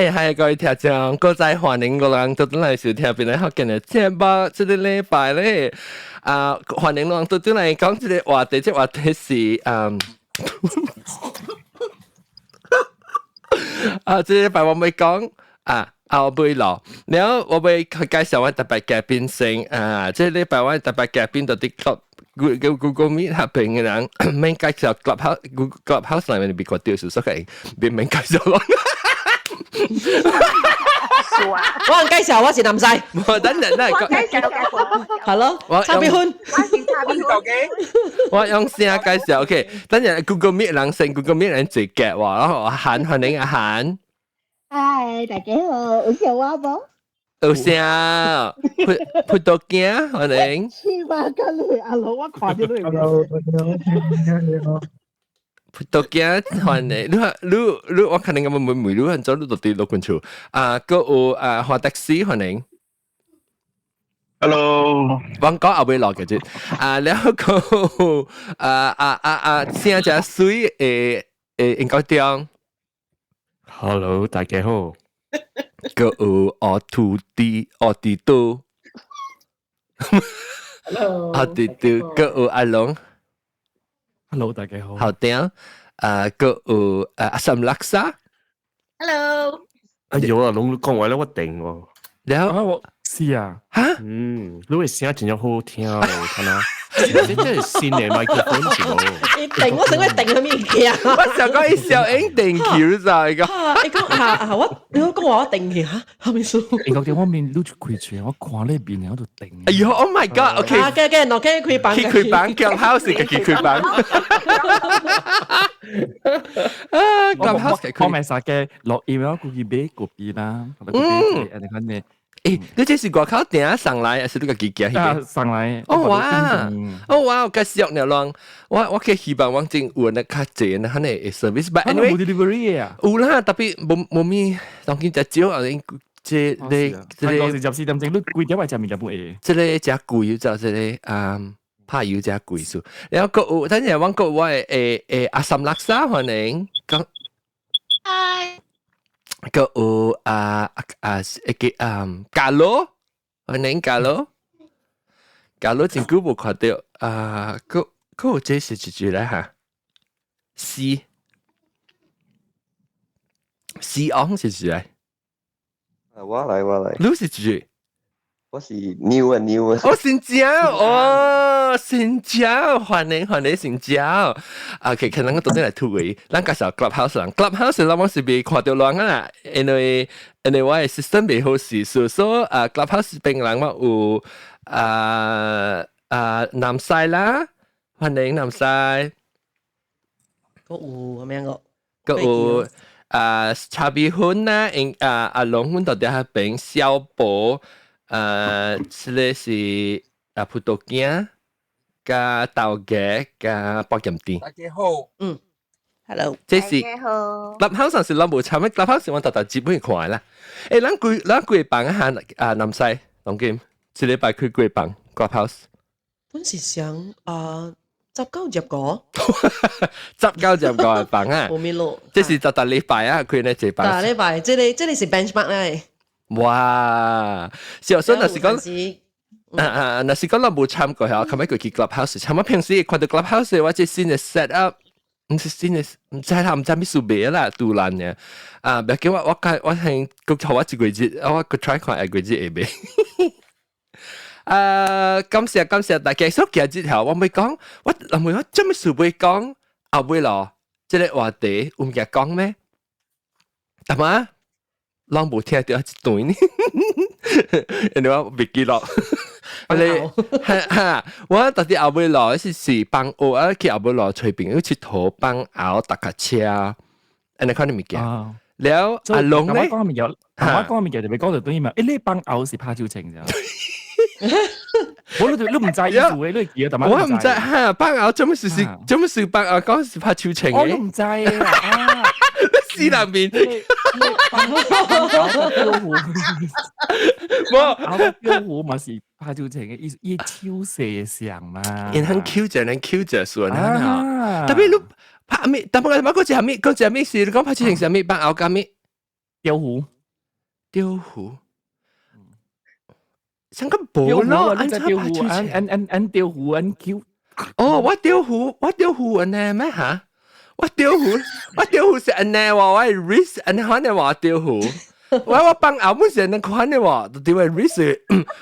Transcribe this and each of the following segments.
係各位聽眾，各位歡迎個人到嚟收聽邊嚟學緊嘅節目，即個禮拜咧，歡迎個人到嚟講即個話題，即個話題是即個禮拜我咪講我會落，然後我會去介紹我特別嘉賓先即個禮拜我特別嘉賓到啲 Google Meet 合併嘅人，免介紹 Clubhouse 裏面別個屌數，所以免介紹咯。我人介紹，我是男仔。我等陣啦，我介紹，係咯，差別寬。我用聲介紹 ，OK。等陣 Google Meet 人先 ，Google Meet 人最夾喎，然後我歡迎阿涵。嗨，大家好，有小蛙不？有聲，葡萄鏡歡迎。去吧，跟你阿老我看到你。葡萄鏡歡迎，你我肯定咁每路人走路到啲六群處個有華德斯歡迎。Hello， 我講阿威落嘅啫，然後個聲只水應該點 Hello， 大家好。個有我弟都 Hello， 我弟都個有阿龍 Hello， 大家好。好聽個有阿森laksa Hello，有啊，龍講話咧，我定喎。然後我是啊，嚇你嘅聲真係好聽喎，睇下。你真係新嘅麥克風是冇？你定我整咩定佢咩嘢啊？我想講一小英定橋就係個。你講你講話我定嘅嚇，後面數。你講我面攞住佢住，我看呢邊喺度定。哎呦 ，Oh my God！OK， 嘅，我驚佢版。佢版 Clubhouse 嘅佢版。Clubhouse 嘅我咪實嘅落 email 估計俾嗰邊啦，你睇咩？誒，你這是外口訂上來，還是你個機器？上來。哦哇，我介紹你咯，我嘅希望我真有那較濟那呢 service，but anyway， 冇 delivery 啊？有啦，特別冇咩，當然就少啊，即係當時14點鐘，你幾點為就面就冇嘢。即係只貴就即係怕油只貴數，然後個有，等陣我個我阿森laksa歡迎，講。嗨，個有咖羅，歡迎咖羅，咖羅真久冇看到個有這是一句咧嚇，C on 是一句嚟，我來，你是一句，我是 new 啊，哦，新椒，新椒，歡迎新椒。OK，可能我到底嚟突圍，咱介紹 Clubhouse 人 ，Clubhouse 人我是未看到人啊，因為我嘅 system 未好勢，所以Clubhouse 邊人我有南西啦，歡迎南西，個有咁樣個，個有茶比薰啦，阿龍薰到底係邊小寶。這個是葡萄鏡加豆嘅加博飲店。大家好，Hello，這是Clubhouse上是咱無參咩？Clubhouse我特接本看啦。誒，咱幾幫一下南西當劍，這禮拜佢幾幫 Clubhouse。本時想19入個19入個幫啊。冇咩咯。這是特禮拜啊，佢呢這幫。但係禮拜，即係是 benchmark 咧。哇！小孫那是講，那是講咱無參過嚇，琴日佢去 Clubhouse，參我平時看到 Clubhouse 或者新嘅 set up，唔是新嘅，唔知啦，唔知咩數別啦，杜蘭嘅，唔要叫我係個頭我一個月，我個 try 看一個月會未？感謝大家，所以今日後我咪講，我做咩數別講，後尾咯，即係話題有唔嘅講咩？係嘛？เรา冇聽到一段呢，人哋話未記落，我特啲後尾落是幫我去後尾落隨便要切頭幫熬搭架車，人哋看你未見，แล้ว阿龍咧，我講面就咪講到對面，誒呢幫牛是拍照情咋？我你唔知意思嘅，你記得嘛？我唔知嚇，幫牛做乜事幫牛講是拍照情嘅？我都唔知啊。試兩邊，標湖嘛是拍照情嘅，依超射上嘛。然後 Q 着算啦，特別你拍咩？但係我嗰隻係咩？嗰隻係咩事？你講拍照情係咩？幫牛加咩？雕湖，雕湖，像个雕湖波咯，啊，你在雕湖，按雕湖按 Q， 哦，我雕湖安尼咩吓？我雕湖是安尼喎，我係 risk 安尼可能話雕湖。我幫後門時能看的喎，就點會 risk？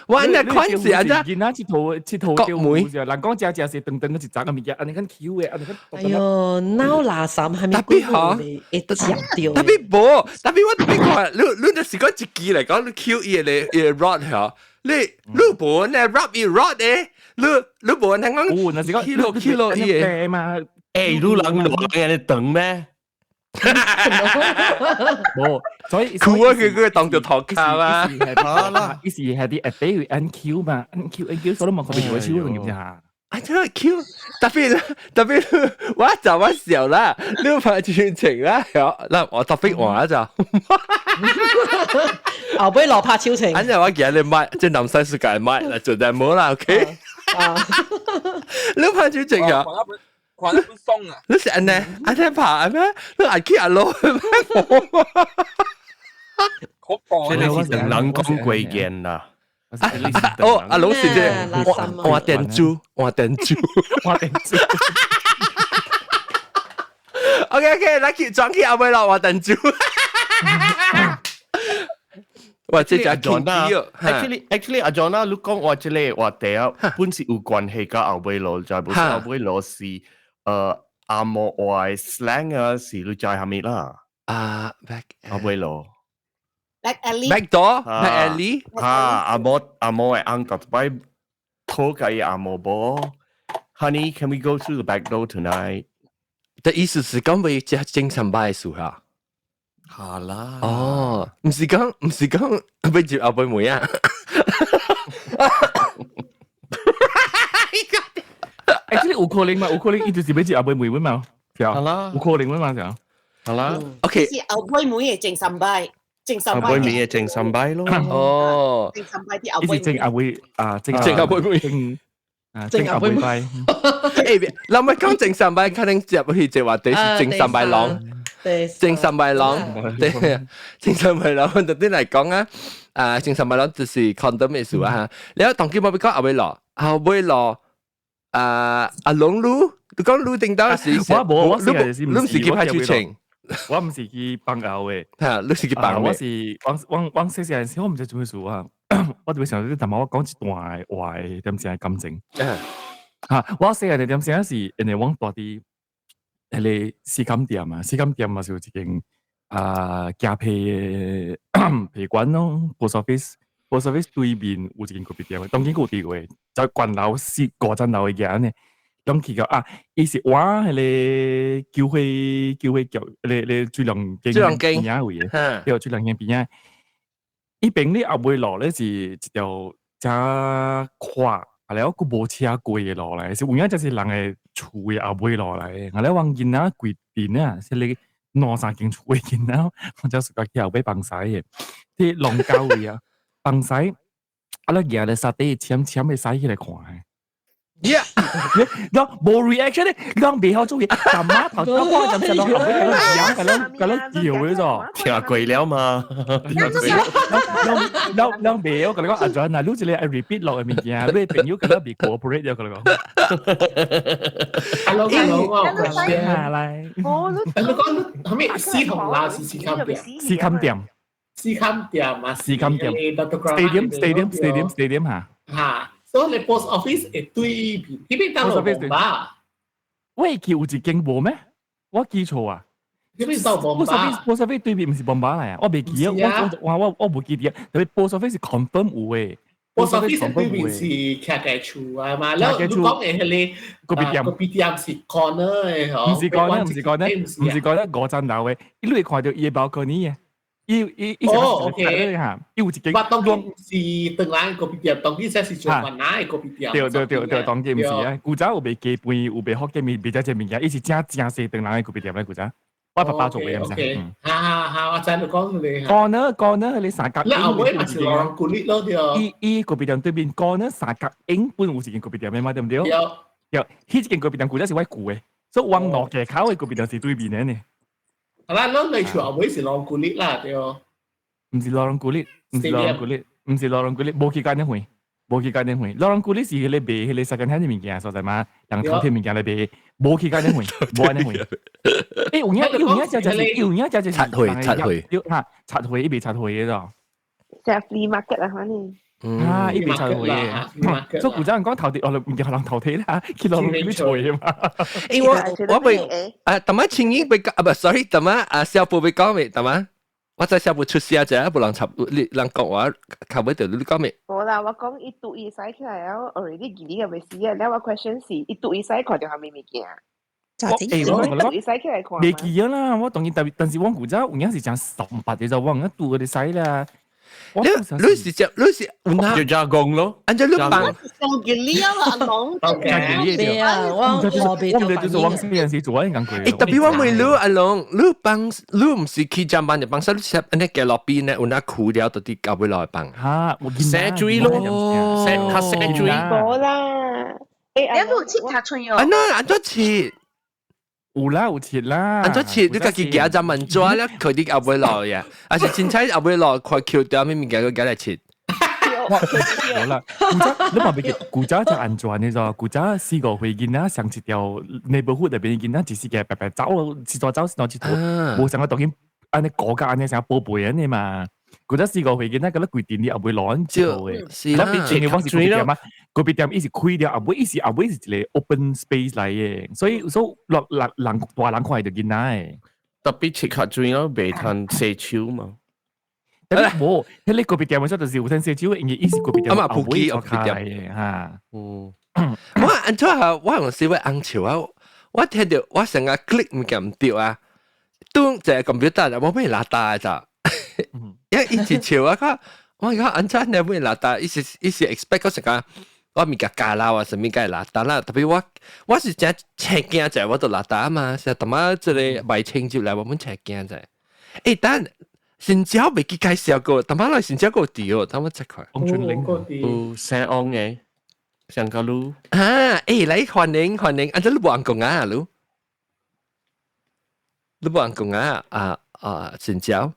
我安尼看是安咋？見啊，佚佗雕湖就，人講只是長長嘅一隻嘅物件，安尼咁 Q 嘅，安尼咁。哎呦，鬧垃圾係咪鬼嚟？會食掉特別無，特別我特別看，你就是講一支嚟講，你 Q 伊嘅 rod 嚇，你無呢 rub 伊 rod 嘅，你無能講那是講 kilo 伊嘅嘛。誒，你人哋等咩？冇，所以酷啊！佢當做頭卡啊！於是係啲比如 NQ 嘛，NQ 所以冇佢哋做超重要咋。啊，真係 Q，特別，我就我笑啦，呢排全程啦，嗱我特別話就，後尾落拍超情。อันนี้ว่าแกเลยไม่จะนำใส่สุกายไม่ละจุดแต่冇啦 ，OK？ 呢排全程啊！款一本鬆啊！你成日阿聽爬咩？你阿 K 阿佬咩？好薄即係你是等人講貴見啦。哦，阿佬是啫，我電珠。OK， 嗱 keep 裝 keep 阿妹啦，我電珠。或者就 actually 阿 John 你講我這裡話第一本是有關係กับ阿妹咯，就係本身阿妹咯是阿摩話 slang 啊，是你在下面啦。back 阿妹咯 Like Ali. back door，back alley。阿摩係啱特別拖計阿摩波。Honey, can we go through the back door tonight？ 的意思是講為只精神擺數下。係啦。哦，唔是講要接阿妹妹啊。actually 有可能嘛？有可能伊就是要接阿妹妹嘛？係啦，有可能嘛？就係啦。OK， 是後輩妹嘅正神拜，正神阿拜妹妹嘅正神拜咯。哦，正神拜啲後伊是輩妹。正阿妹啊，正阿妹妹。正阿妹妹。誒，嗱咪講正神拜，肯定接去就話對是正神拜郎。正神拜郎，對，正神拜郎，特啲嚟講啊，正神拜郎就是 condom 嘅事啊嚇。你有當機冇俾講阿妹羅，阿龍路，你講路定到是？我你唔是去派出情，我唔是去幫牛嘅，嚇，你是去幫我是往細細陣時，我唔知做咩事啊，我特別想啲，但係我講一段話點先係感情。嚇，我細個點先係人哋往大啲。係絲巾店啊，絲巾店嘛就有一間夾皮館咯 ，post office 對面有一間咖啡店，當然有啲嘅，就慣樓4層樓嘅間呢，咁佢講伊是話係叫你最兩間邊呀位嘅，有最兩間邊呀，依邊呢後尾落咧是一條揸跨。係啦，個無車過嘅落嚟，是有影就是人嘅厝嘅後尾落嚟。我咧往見啊貴店啊，是你攞三間厝嘅見啊，我就自家去後尾幫洗嘅，啲龍膠嘅啊，幫洗，啊咧日咧沙地簽嘅洗起來看嘅。no 冇 reaction 咧，當未好做嘢，但媽頭都幫咁就落後尾咁樣叫嘅啫，聽貴了嘛，當未我講阿 John 啊，你只係 repeat 落嘅物件，你朋友可能未 cooperate 咗佢講。Hello，我有question。下嚟，你講係咪司徒啦？是司襟店。司襟店。司襟店啊，司襟店。Stadium 嚇。嚇。所以你 post office 係對邊？呢邊當勞動吧？喂，叫有一間無咩？我記錯啊！呢邊當勞動吧 ？post office 對面唔是bomb吧嚟啊！我未記啊！我冇記啲啊！特別 post office 是 confirm 有嘅。post office 對面是徛嘅厝啊嘛。然後你講嘅係你個 BTM 是 corner 嘅嗬？唔是 corner，5層樓嘅，你會看到伊嘅 balcony 嘅。哦，OK，嚇，有一間。我當然是當然個 BTM，當然係做雲南嘅個 BTM。對，當然唔是啊！古早有被基本，有被學嘅面，被只隻物件，伊是正細當然嘅個 BTM 咧，古早。我爸爸做嘅咁先。嚇，我真係講你。corner 你三角。你後尾咪是攞古力咯啲。伊個 BTM 對面 corner 三角影本有一間個 BTM 嘅嘛，對唔對？有，迄間個 BTM 古早是我舊嘅，所以往落嘅口嘅個 BTM 是對面嘅呢。係啦，你厝後尾是攞古力啦，對哦。唔是Laurent Goulet，唔是Laurent Goulet，唔是Laurent Goulet，冇去間點會，冇去間點會。Laurent Goulet 是佢哋賣佢哋second hand 嘅物件，所在嘛，人頭天物件嚟賣，冇去間點會，冇間點會。誒，有影就擦會，嚇擦會，一邊擦會嘅咯。即係 flea market 啊，反正。啊，一邊擦會嘅。所以古仔人講頭地，我哋唔叫人頭地啦，叫人嗰啲會啊嘛。誒我咪特麼青衣被講啊，唔 sorry， 特麼小布被講未，特麼？我在小布出聲啫，無人插，你人講話，後尾就你講咩？冇啦，我講一讀一使起來了 ，already 記呢個未試啊。然後我 question 是一讀一使看到係咪物件？咋子？一讀一使起來看。未記咗啦，我當然特別，但是我古仔有陣時講18嘅就忘咗讀嗰啲使啦。你是有哪？要加工咯，按照你幫。上幾年啦，龍。對啊，我被我唔知就是往嗰陣時做緊講佢。特別我問你阿龍，你幫你唔是去上班就幫手，你食安尼嘅落邊咧，有哪苦了到啲教會來幫？嚇，我見寫水咯，寫水。冇啦，你都切擦春哟。按咗切。有啦，有切啦。按咗切，你家己夾就問咗咧，佢啲後尾落嘅，而且凊彩後尾落快橋掉咩物件佢夾嚟切。好啦，你話俾古仔就安全嘅啫，古仔試過回見啦，上一條 neighborhood 入邊見啦，只是嘅白白走，試咗走，試咗頭，冇成個當然安尼國家安尼成個寶貝安尼嘛。古仔試過回見啦，覺得佢店啲後尾攞之後嘅，嗰邊前嘅方式點啊？嗰邊店一時開掉，後尾一時一個 open space 嚟嘅，所以落人大人看就見啦。特別切卡水咯，未攤射超嘛。但係冇，喺你嗰邊店嘅時候就是有攤射超，因為一時嗰邊店後尾就開嘅嚇。我按咗下，我用小位硬潮啊！我聽到我成日 click 唔撳唔掉啊，都就係computer啊，冇咩拉大咋。一直潮啊！我而家按咗你冇拉大，一時 expect 嗰時間我咪夾架啦，或者咪夾拉大啦。特別我是真赤驚就係我度拉大啊嘛，成日同埋即係賣青椒嚟，我們赤驚就係。誒，但新椒未記介紹過，同埋來新椒個調，同埋即佢。有寫安嘅，上個路啊！誒，嚟歡迎，按咗你冇人講啊，你冇人講啊新椒。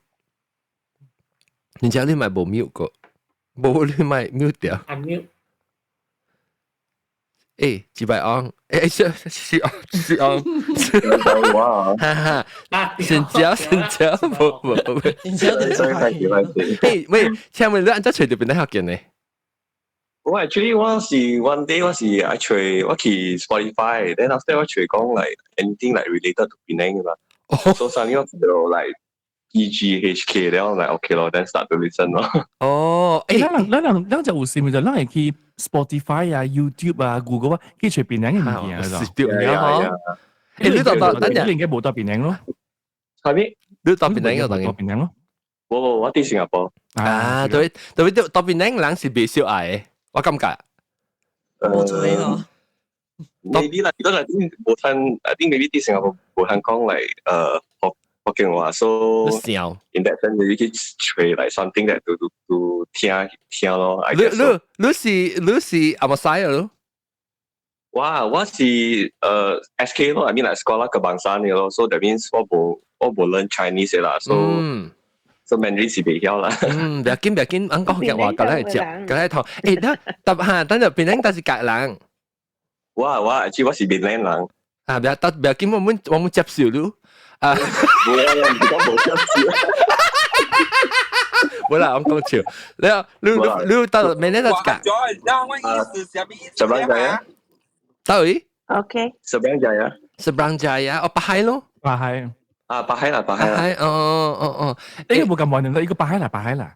你知你咪冇 mute 過，冇你咪 mute 掉。unmute。誒，自閉安，是安，哇！哈哈，新椒，冇。新椒點做誒，喂，請問你按咗隨條邊度學見呢？我 actually 我是 one day 我去 Spotify，then after 我隨講like anything like related to Penang 嘛。So suddenly 我就like EGHK，然後like OK 咯，then start to listen 咯。哦，誒，咱就有事咪就咱係去 Spotify 啊、YouTube 啊、Google 啊，去隨便名嘅物件啊，就係啊。誒，你你應該冇得便名咯。係咪？你特別名個等於便名咯。我喺新加坡。啊，對，特別名人是別少矮嘅，我感覺。冇錯咯。maybe 啦，如果係啲冇聽，I think maybe 啲新加坡冇聽講嚟學嘅話，so in that sense you can try like something that to 聽咯。你是阿馬賽咯？哇，我是SK 咯，I mean like sekolah kebangsaan 嘅咯，so that means 我冇learn Chinese 啦，so Mandarin 是未曉啦。唔要緊，我講嘅話，咁嚟接，咁嚟同。誒，等陣變成但是格人。哇，actually 我是閩南人。啊，不要緊，我們接受咯。啊，冇接受。冇啦，我講笑。你到明年就講。Seberang Jaya。到底 OK。Seberang Jaya。Seberang Jaya，哦，Bahai咯。Bahai。啊，Bahai啦。哦。呢個冇咁穩定啦，呢個Bahai啦。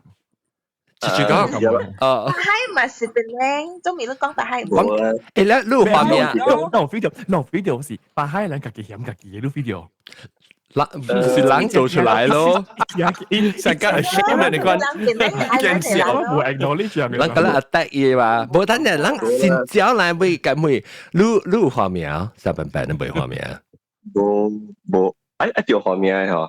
繼續講。Bahai 咪是便名，中面都講Bahai。誒，你有畫面啊？no video 是Bahai人自己嫌自己嘅 video。是人做出來咯，成家係 shame 人哋講，件事我冇 acknowledge 人。人覺得 attack 嘢嘛，冇等陣人先招來會咁會，你有畫面啊？三分半你冇畫面啊？冇，一條畫面嗬。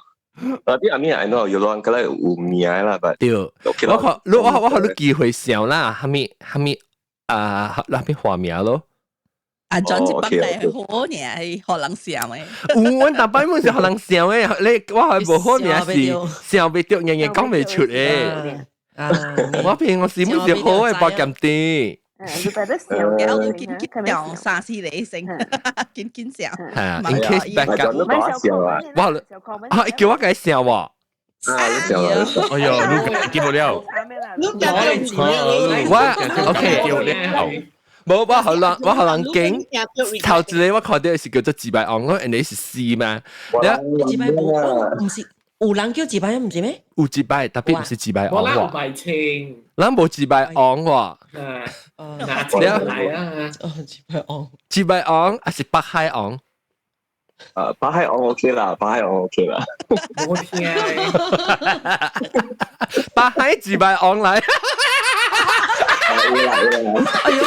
啲阿咪I know有人覺得有名啦，但對，我學你機會上啦，係咪那邊畫面咯？啊，轉一班嚟好呢，係學人笑嘅。有阮大擺本是學人笑誒，你我係無好名是笑袂着，日日講袂出誒。我平我是本是好誒，博咁啲。你擺得笑嘅，嘅，我見講三四理性，見笑。係啊 ，in case back up。哇！叫我解笑喎。哎呦，你記唔了？我 OK。冇，我可能驚頭一個我看到是叫做自白昂，我人哋是C嘛。自白唔是有人叫自白唔是咩？有自白，特別唔是自白昂喎。我拉唔清，咱冇自白昂喎。拿出嚟啊！自白昂，自白昂還是北海昂？北海昂 OK 啦，北海昂 OK 啦。我聽，北海自白昂嚟。哎呦！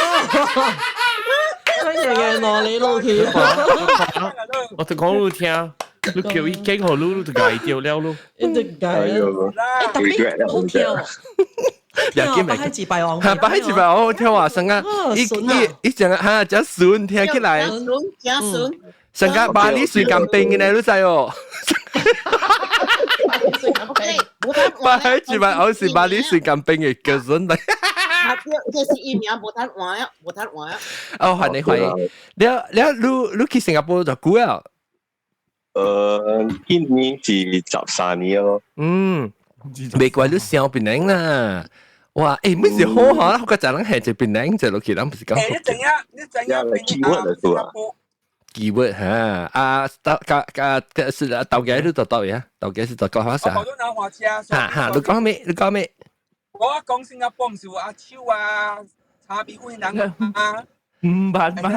乜嘢攞你老條？我就講你聽，你叫伊經好你就解掉了咯。一直解啊！特別好跳。北海自白昂，北海自白昂好跳啊！成個一整個嚇只順聽起來，成個巴黎水咁冰嘅你都知哦。北海自白昂是巴黎水咁冰嘅個順嚟。這是伊名無得換啊，無得換啊。哦，係你，你去新加坡就久啊？今年是13年咯。美國你上檳榔啦。哇，誒，咩事好嚇？我個陣人係隻檳榔，隻落去，咱不是講。你怎樣keyword 啊？keyword 嚇，是豆嘅都讀呀，豆嘅是讀講下啥？嚇，你講咩？我講新加坡唔是阿超啊，差別會人啊。唔辦嘛，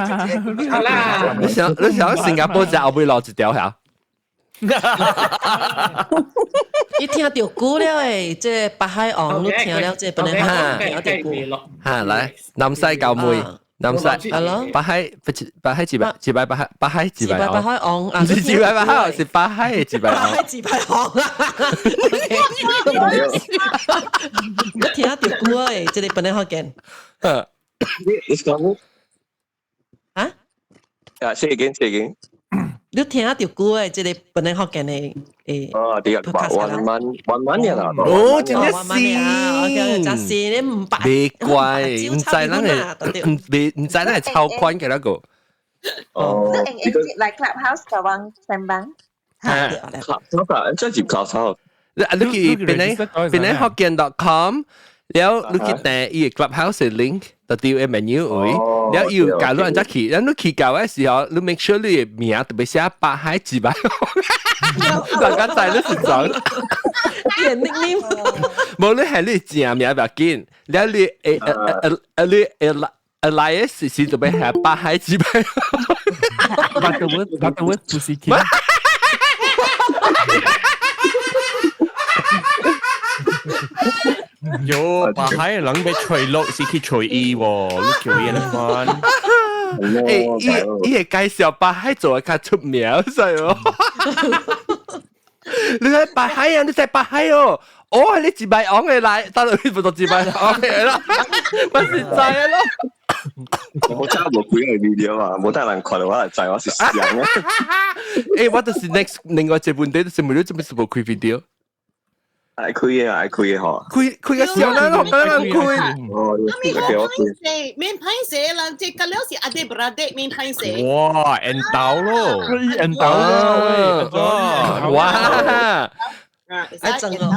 好啦。你想新加坡就後尾落一條下。你聽到久了誒，即北海昂你聽了即本來聽到久。嚇，來南西教妹。南西，北海自白昂，唔是自白昂，是北海自白昂。北海自白昂你聽到久誒，即本來學緊。你講啊？say again。你聽到久誒，即本來學緊誒。哦，啲one month 呀啦。哦，真係是，真是你唔白。別怪，唔知係超寬嘅那個。哦。你嚟 clubhouse 就揾上班。clubhouse 真係 clubhouse。你去邊學見.com，แล้ว你去訂依個 clubhouse 嘅 link，就掉喺 menu 位，แล้ว要搞到人家去，然後你去搞嘅時候，你 make sure 你嘅名特別寫北海自白。大家知你是怎？人 nickname， 無你係你正名不要緊，แล้ว你Elias 是特別係北海自白。Butterworth 不是 King。喲，北海人俾隨落是去隨意喎，你叫嘢嚟翻。誒，伊係介紹北海做較出名，係喎。你喺北海啊？你在北海哦？哦，你自白昂嘅嚟，得啦，你唔讀自白昂嘅啦，咪是就係咯。我真係冇睇佢 video 啊，冇得人看嘅話，就係我是死人啊！誒，我就是 next 另外一本地，就是每日做咩事冇開 video。愛開嘅嗬，開嘅時候咧，我等人開。哦，免歹勢啦，即係了是阿爹brother免歹勢。哇，N 豆咯，N 豆咯，哇！一陣咯。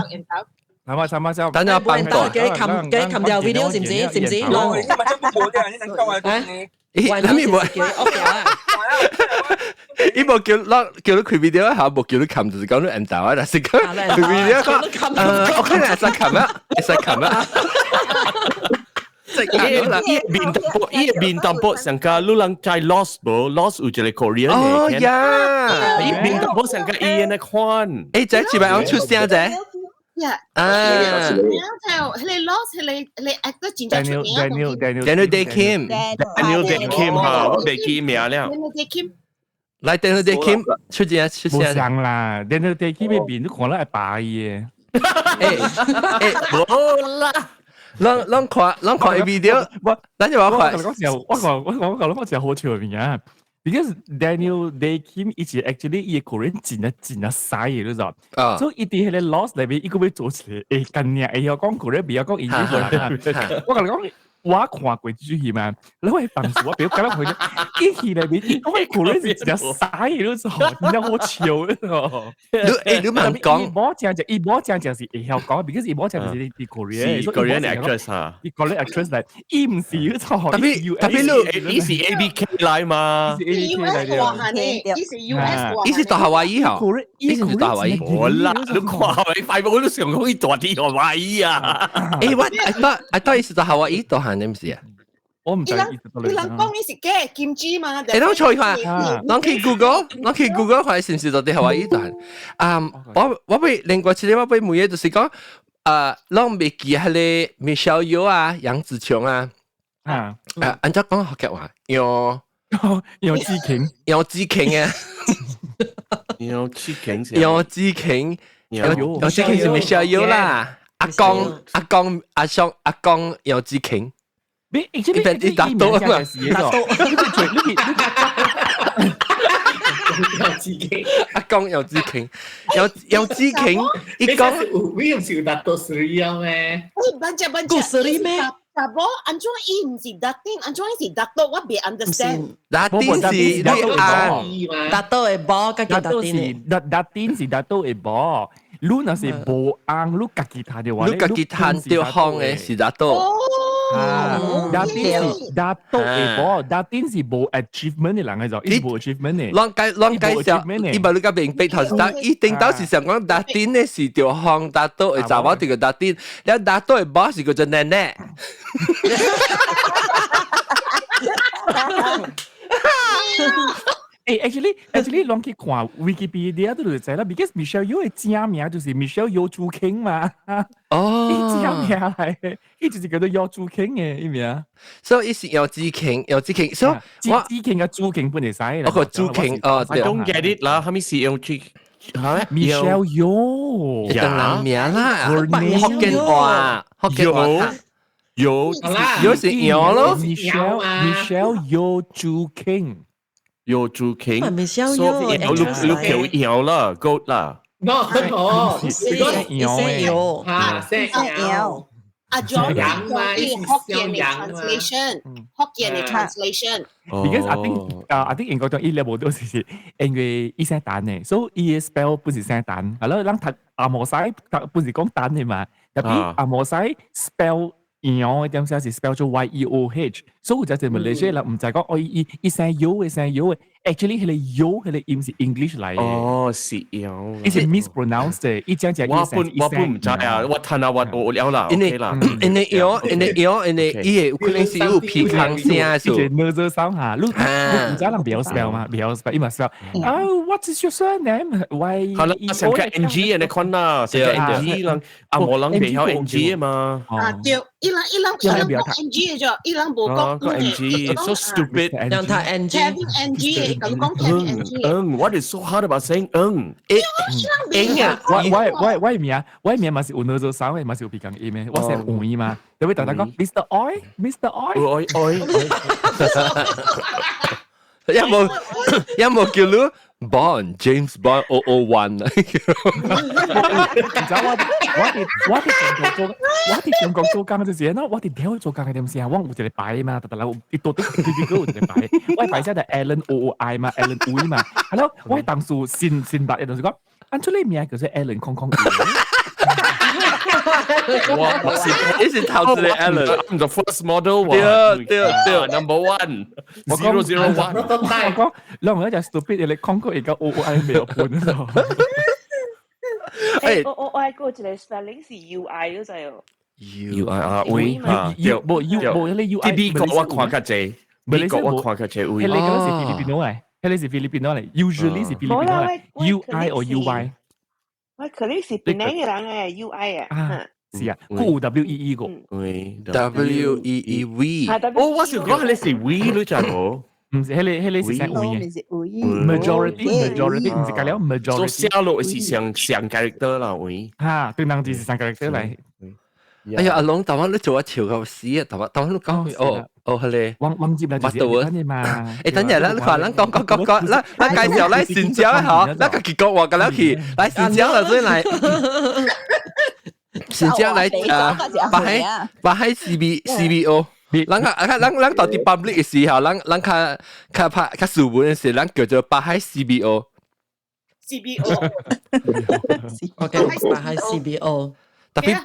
sama sama 等下幫到幾冚條 video 知唔知？知唔知？我今日真係冇啲人能夠話你。諗住冇。伊冇叫你開 video 一下，冇叫你冚，就是講你 N 豆啊，但是講 video 講，我可能係實冚啊，係實冚啊。伊面淡薄上加路人在 lost 不 lost 有一個 Korean 哦呀，伊面淡薄上加伊那款。誒，這自白昂出聲啫。呀，啊，你 lost 你 actor 真正出名。Daniel Day Kim 嚇，我未記名了。來 Daniel Day Kim 出聲。冇上啦 ，Daniel Day Kim 嘅面都可能係白嘅。誒，冇啦。咱看 video，咱就話看。我講時候好笑面啊，because Daniel Day Kim 以前 actually 伊個人真啊曬嘅，你知道？所以伊啲係咧 lost 裏邊，伊個要做起嚟，誒近年誒講個人比較講英語啦。我講講。我看過主戲嘛，你可以當時我表講佢咧，一戲裏邊，我係個人是真曬嘅，你知道？然後好笑嘅喎。你唔講，伊冇講就是會曉講 ，because 伊冇講就是啲 Korean actress 啊，啲 Korean actress 嚟，伊唔是嗰種，特別你是 ABK 嚟嘛？是 US 華人嘅，你是 US 華人，你是大夏威夷嚇？你是大夏威夷？好啦，你跨位快我都想講啲大啲夏威夷啊！誒，I thought 你是大夏威夷大漢，你唔是啊？我唔知。你諗講你是嘅劍珠嘛？你都錯看，我去 Google 看是唔是到底夏威夷大漢？我俾另外一個我俾每嘢就是講，咱未記迄個 Michelle Yeoh 啊，楊紫瓊啊，按照講學嘅話，楊紫瓊啊，楊紫瓊是 Michelle Yeoh 啦，阿公楊紫瓊。你答到啊嘛？阿公有知傾，有知傾，一講你唔是答到3啊咩？故事裡咩？但係安裝伊唔是答定，安裝伊是答到我別 understand。答定是你按，答到嘅波，跟住答定。答定是答到嘅波，你那是無按，你家己彈嘅話，你家己彈掉行嘅是答到。答到嘅波，答定是無 achievement 嘅人嘅就，伊無 achievement 嘅。啷介紹，伊把你個明白頭答，伊定到是想講答定嘅是掉行，答到嘅查某條個答定，然後答到嘅波是個做奶奶。actually 攏去看 Wikipedia 都就知啦 ，because Michelle Yeoh 嘅正名就是 Michelle Yeoh 朱瓊嘛。哦，伊正名嚟嘅，伊就是叫做Yeoh朱瓊嘅伊名。所以伊是Yeoh朱瓊，所以我朱瓊嘅朱瓊本嚟使啦。我個朱瓊哦 ，I don't get it 啦，係咪是用朱？Michelle Yeoh，一個人名啦，福建話有是Yeoh咯 ，Michelle Yeoh朱瓊。有朱瓊，所以你叫羊啦 ，goat 啦。No， 是羊，羊。阿 John 講啲福建嘅 translation，福建嘅 translation。Because I think 英國講伊兩部都是因為伊寫蛋嘅，所以伊 spell 本是寫蛋，係咯，咱讀阿摩西本是講蛋嘅嘛，特別阿摩西 spell。羊嘅點寫是 spell 做 YEOH， 所以就係 Malaysia 啦，唔就係講我伊寫 U 嘅寫 U 嘅 ，actually 佢哋 U 佢哋音是 English 嚟嘅。哦，是羊。伊是 mispronounce 嘅，伊講就我本唔知啊，我睇下我了啦，OK 啦。因為伊有可能是有鼻腔聲數。伊就 nasal sound 嚇，你唔知人唔要 spell 嘛，唔要 spell，伊咪 spell。What is your surname？ Why？ 係啦，成個 NG 嘅你看啦，成個 NG 啦，阿無人未曉 NG 啊嘛。啊對。伊人冇 NG 嘅啫，伊人冇講 NG，so stupid。讓他 NG，咁講 NG。What is so hard about saying 我名嘛是有 nasal sound 嘅，嘛是有鼻腔音嘅，我寫會嘛，特別大家講 Mr. Oi，Mr. Oi，有冇叫你 Bond James Bond 001啊？我哋中國做工嘅時候，我哋點做工嘅點先啊？我有一個牌嘛，特別一多啲有一個牌，我牌先係 Alan OOI 嘛 ，Alan Ui 嘛，係咯，我當初先白嘅，就是講，按出嚟名叫做 Alan 空。哇！你是投資嘅 Alan， the first model 對 ，number 1，001。我講兩個就 stupid，你空一個 OOI 未有半咯。我嗰個spelling 是 UI 嗰陣哦。UI 啊，會啊，冇你 UI。美國我看較濟，美國我看較濟會。係你嗰個是菲律賓嚟，係你是菲律賓嚟 ，usually 是菲律賓嚟 ，UI or UI。我可能是檳城嘅人嘅 UI 啊。是啊，WEE 個。WEEV。哦，我想講係你是 we 你知冇？唔是，係你是寫會嘅。majority 唔是講了 majority。所以寫落是上 character 啦會。嚇，對人就是上 character 嚟。哎呀，阿龍，台灣你做一潮夠死啊！台灣你講哦，係咧，忘記啦，乜到啊？你嘛？誒，等陣啦，你話咱講，咱介紹咱先招嗬，咱個結果話個了去，來先招啦，所以來。先招來把喺 CBO， 咱到啲 public 嘅時候，咱較拍較書本嘅時候，咱叫做把喺 CBO。OK， 把喺 CBO。特別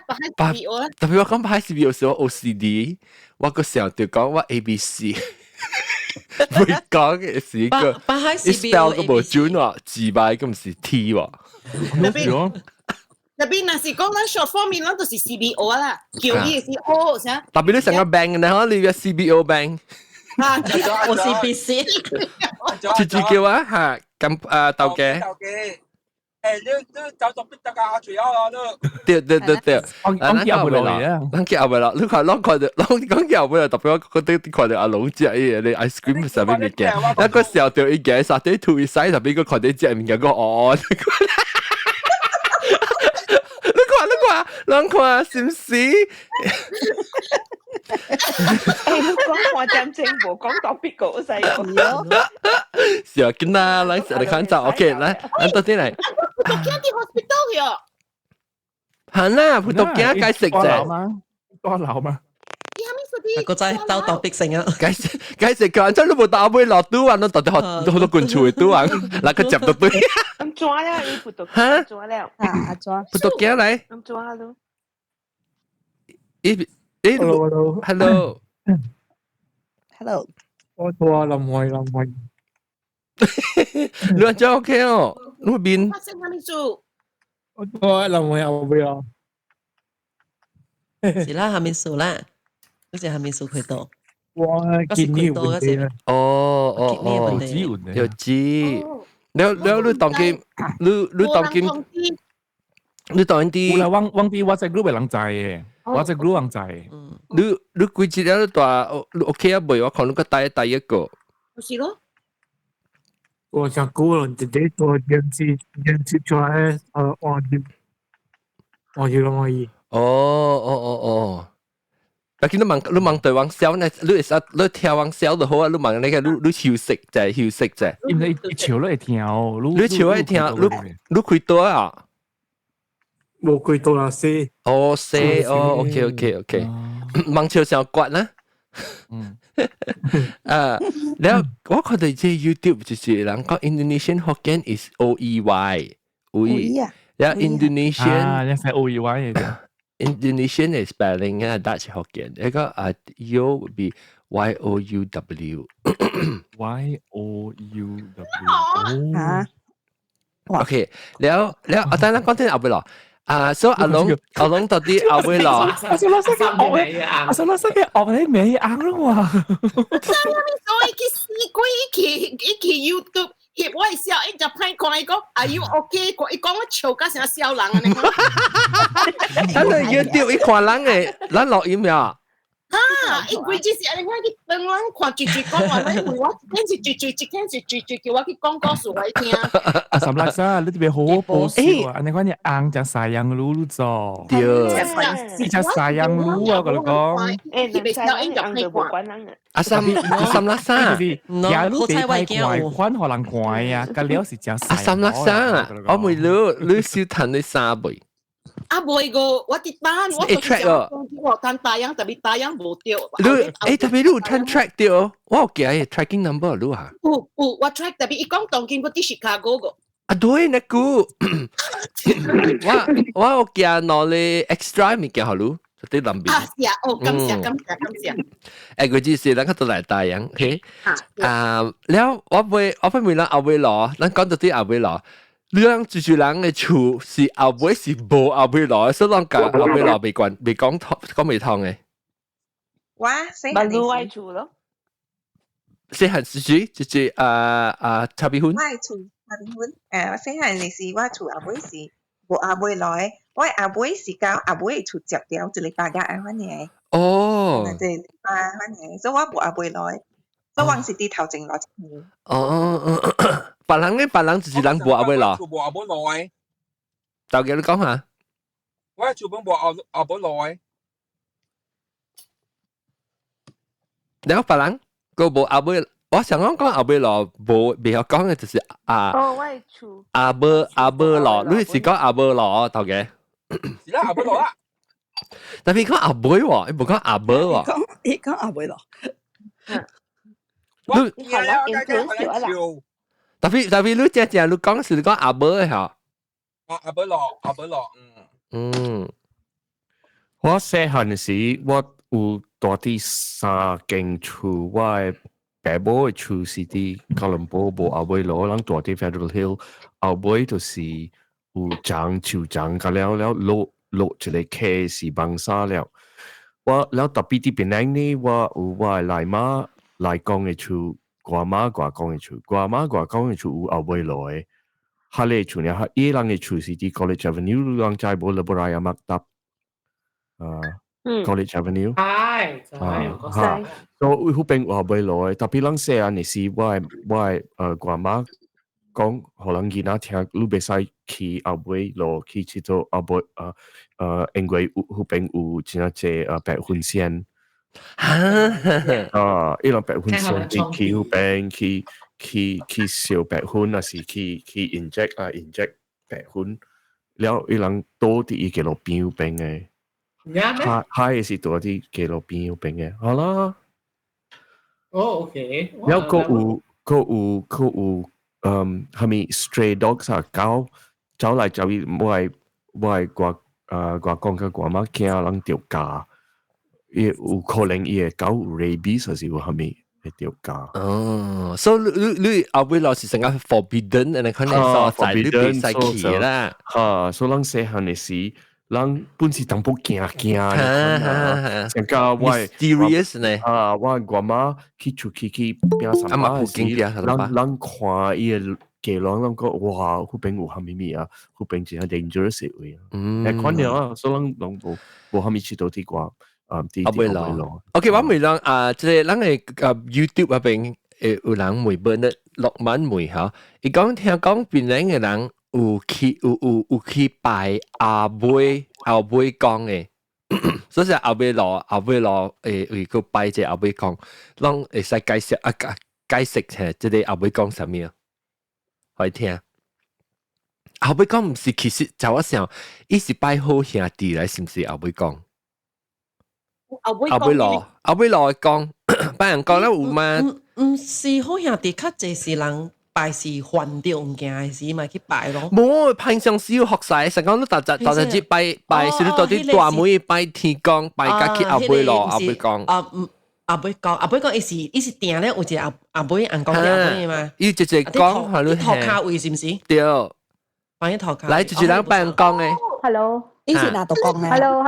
我講把喺 CBO 時候 OCD， 我個時候就講我 ABC， 會講嘅是個，把喺 spell 個無準喎，字擺咁是 T 喎。特別那是講咱 short form 面，咱都是 CBO 啦，叫伊是 O 啥？特別你成個 bank 呢？你個 CBO bank。啊，OCBC。直接叫啊嚇，咁豆嘅。你走到邊得㗎？最後咯。對。我叫唔落啊！我叫唔落，你看講叫唔落，特別我覺得看到阿龍食嘢，你 ice cream 上面嘅嘅，那個時候就已經殺啲吐曬，特別個看到隻面嘅個哦。你看，是唔是？你講話真正冇講到邊個細個。是啊，見啦，嚟看就 OK， 嚟，到啲嚟。葡萄牙啲 hospital 嘅。係啦，葡萄牙該食啫。多樓嘛？個仔兜到必勝啊！該食嘅，真係冇打杯落都玩，到底好多罐醋都玩，嗱佢接到堆。咁抓啦，你葡萄牙抓了，抓。葡萄牙嚟。咁抓咯。Hello。我做林慧。你話真 OK 哦，你邊？發生咩事？我做林慧後邊啊。是啦，下面數啦，嗰隻下面數佢多。我見呢個問題啦。哦，有知。你當機，你當啲。我嚟忘記我隻 group 係人仔嘅，我隻 group 人仔。你幾隻都話 OK 啊？未我看你個第一個。是咯。我想估了，直接做人事出來，我就容易。但係你問對方笑呢？你跳往笑就好啊！你問你嘅你休息啫。因為你笑你跳，你笑你跳，你開多啊？冇開多啦，四。OK。問笑上骨啦。แล้วว่าคนที่ YouTube 就是人講 Indonesian Hokkien is OEY แล้ว Indonesian ยังใช้ OEY 嘅 Indonesian is spelling Dutch Hokkien แล้วก็yo would be YOUWโอเคแล้วอาจารย์นั่งก่อนที่เอาไปหรอ所以阿龍到底後尾咯？阿叔老師嘅學你未硬咯喎！所以佢試過一期 YouTube 翕我笑，一就派過嚟講，Are you OK？佢講我笑甲成笑人啊！你講，等你 YouTube 一看人嘅，咱錄音呀。一鬼就是安尼，我去等我看住講話，我問我一天是住，叫我去講故事我聽。สำหรับซะ你特別好報銷啊！อันนี้ว่าเนี่ยอ่างจะสายยังรู้จ้ะเดี๋ยวจะสายยังรู้อ่ะก็แล้วก็阿三拉生อย่ารู้ไปควายควันหัวหลังควายอ่ะก็แล้วสิจะ阿三拉生我未你少談你三倍。袂個，我啲單，我我單大樣，特別大樣無掉。特別你有聽 track 掉，我有記嘅 tracking number 你嚇。我 track 特別一講當見嗰啲 Chicago 個。對，那個我有記攞你 extra 物件好咯，啲林邊。是啊，感謝。佢只是咱個都嚟大樣 ，OK？แล้ว我唔會啦，後尾攞，咱講到啲後尾攞。你人住人嘅厝是後尾是無後尾來，所以人講後尾來未講未通嘅。哇，馬路外厝咯。細漢時就是插邊婚。外厝插邊婚，細漢你是我厝後尾是無後尾來，我後尾是教後尾厝接掉，就嚟大家愛翻嘢。哦。就嚟翻嘢，所以我無後尾來，所以我是啲頭前來。別人就是人無後尾來。無後尾來。豆嘅你講下。我厝本無後尾來。แล้วฝรั่งก็冇阿妹，我想講阿妹咯，冇未有講嘅就是外出阿妹咯，你是講阿妹咯，頭嘅。是啦，阿妹咯啦。但係講阿妹喎，你冇講阿妹喎。講阿妹咯。你係啦，influence 咗啦。但係你正你講是你講阿妹嘅嚇。阿妹咯，我細漢時，我有大啲三間厝，我嘅爸母嘅厝是啲吉隆坡無後尾攞，人大啲 Federal Hill，後尾就是有長樹長個了落一個溪是幫沙了。我了特別啲邊靚呢，我有我嘅奶媽來講嘅厝，我媽講嘅厝，我媽講嘅厝有後尾攞嘅。哈咧厝呢，哈伊人嘅厝是啲 College Avenue，人在無勒布拉亞麥達。College Avenue， 係，所以好邊話未來，特別人細漢嘅時，我媽媽講，可能囡仔聽，你袂使去後尾路去佚佗後尾因為好邊有真係濟白雲線，伊人白雲線去後邊去燒白雲，還是去 inject 白雲，了伊人多啲伊個路邊邊嘅。係是多啲記錄邊邊嘅，好啦。OK。然後佢有係咪 stray dogs 啊？狗走嚟走去，我係話講嘅話嘛，驚人掉價，有可能伊個狗 rabies 還是係咪會掉價？哦，所以你後尾老是成個 forbidden，你可能所在你別使去啦。所以人細漢嘅時。人本是淡薄驚，成家我 mysterious 呢？我媽媽去出去邊什麼時，人看伊個街浪，人講哇，嗰邊有蝦米咪啊，嗰邊真係 dangerous 位啊。誒，看了啊，所以人冇蝦米去到啲啩啲後尾咯。OK， 我咪講即係人嘅YouTube 入邊有人每本咧落文每嚇，伊講聽講邊人嘅人。有去拜阿妹講嘅，所以阿妹攞會個拜隻阿妹講，讓會使解釋嘅，即係阿妹講什麼，可以聽。阿妹講唔是，其實就我想，伊是拜好兄弟嚟，是唔是阿妹講？阿妹攞講，拜人講咧有嘛？唔是好兄弟，較濟是人。拜是還掉物件嘅時，咪去拜咯。冇，平常時要學曬，成講都大隻拜，是你到啲大妹拜天公，拜家去阿妹咯，阿妹講。阿妹講，伊是定咧，有一個阿妹人講阿妹嘛。伊直接講係你頭卡位是唔是？對。擺喺頭卡。來，直接人拜人講嘅。Hello，伊是哪度講咧 ？Hello。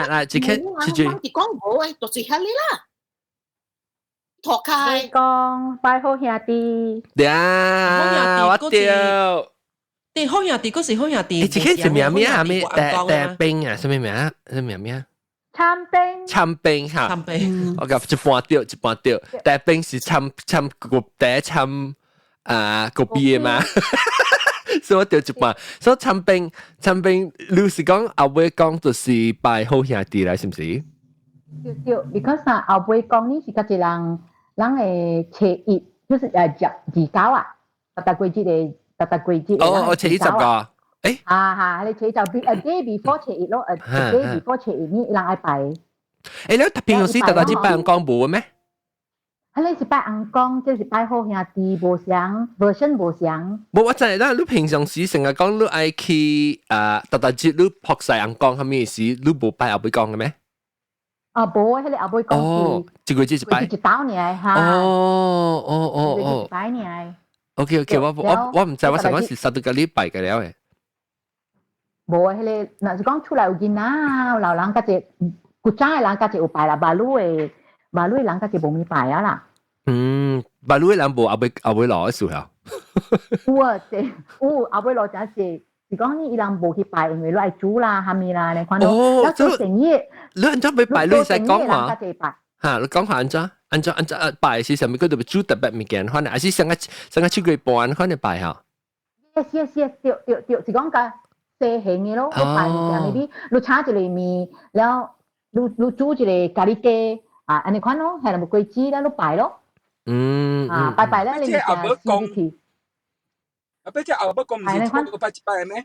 來，直接。講冇誒，就是係你啦。托開講拜好兄弟，呀，我掉。啲好兄弟嗰時好兄弟，自己做咩名啊？咩大兵啊？什麼名啊？什麼名啊？參兵嚇。參兵。我講一半掉。大兵是參個第一參個畢業嘛？所以我掉一半。所以參兵，你是講後尾講就是拜好兄弟啦，是唔是？對 ，because 後尾講呢是個一人嘅初一，就是二九啊，特季節。我初一10個，你初一就day before 初一咯，day before 初一呢人愛拜。你平常時大家只拜人講冇嘅咩？你是拜人講，即是拜好兄弟，無相 version 無相。冇，我知啦，你平常時成日講你愛去特節你學曬人講係咩事？你冇拜後尾講嘅咩？冇，迄個後尾講是一個節一拜。一道年嚇。一拜年。OK， 我唔知，我成嗰時12個禮拜嘅了誒。冇，迄個若是講出來有囡仔，老人家隻古早嘅人家隻有拜啦，馬路嘅人家隻冇咪拜啊啦。馬路嘅人冇後尾攞嘅時候。有啊，有後尾攞就係。是講你伊人無去拜，因為你愛煮啦、蝦米啦，你看到。哦，做生意。你安怎要拜？你使講話。嚇，你講下安怎拜是啥物？佢哋煮特別物件，可能還是成個七月半，可能拜嚇。Yes，對，是講個細型嘅咯，你拜物件，你炒一個麵，然後你煮一個咖喱雞，啊，安尼款咯，係啦，冇鬼子啦，都拜咯。拜咧，你就CBT。啊，不只後不講唔是錯個拜一拜咩？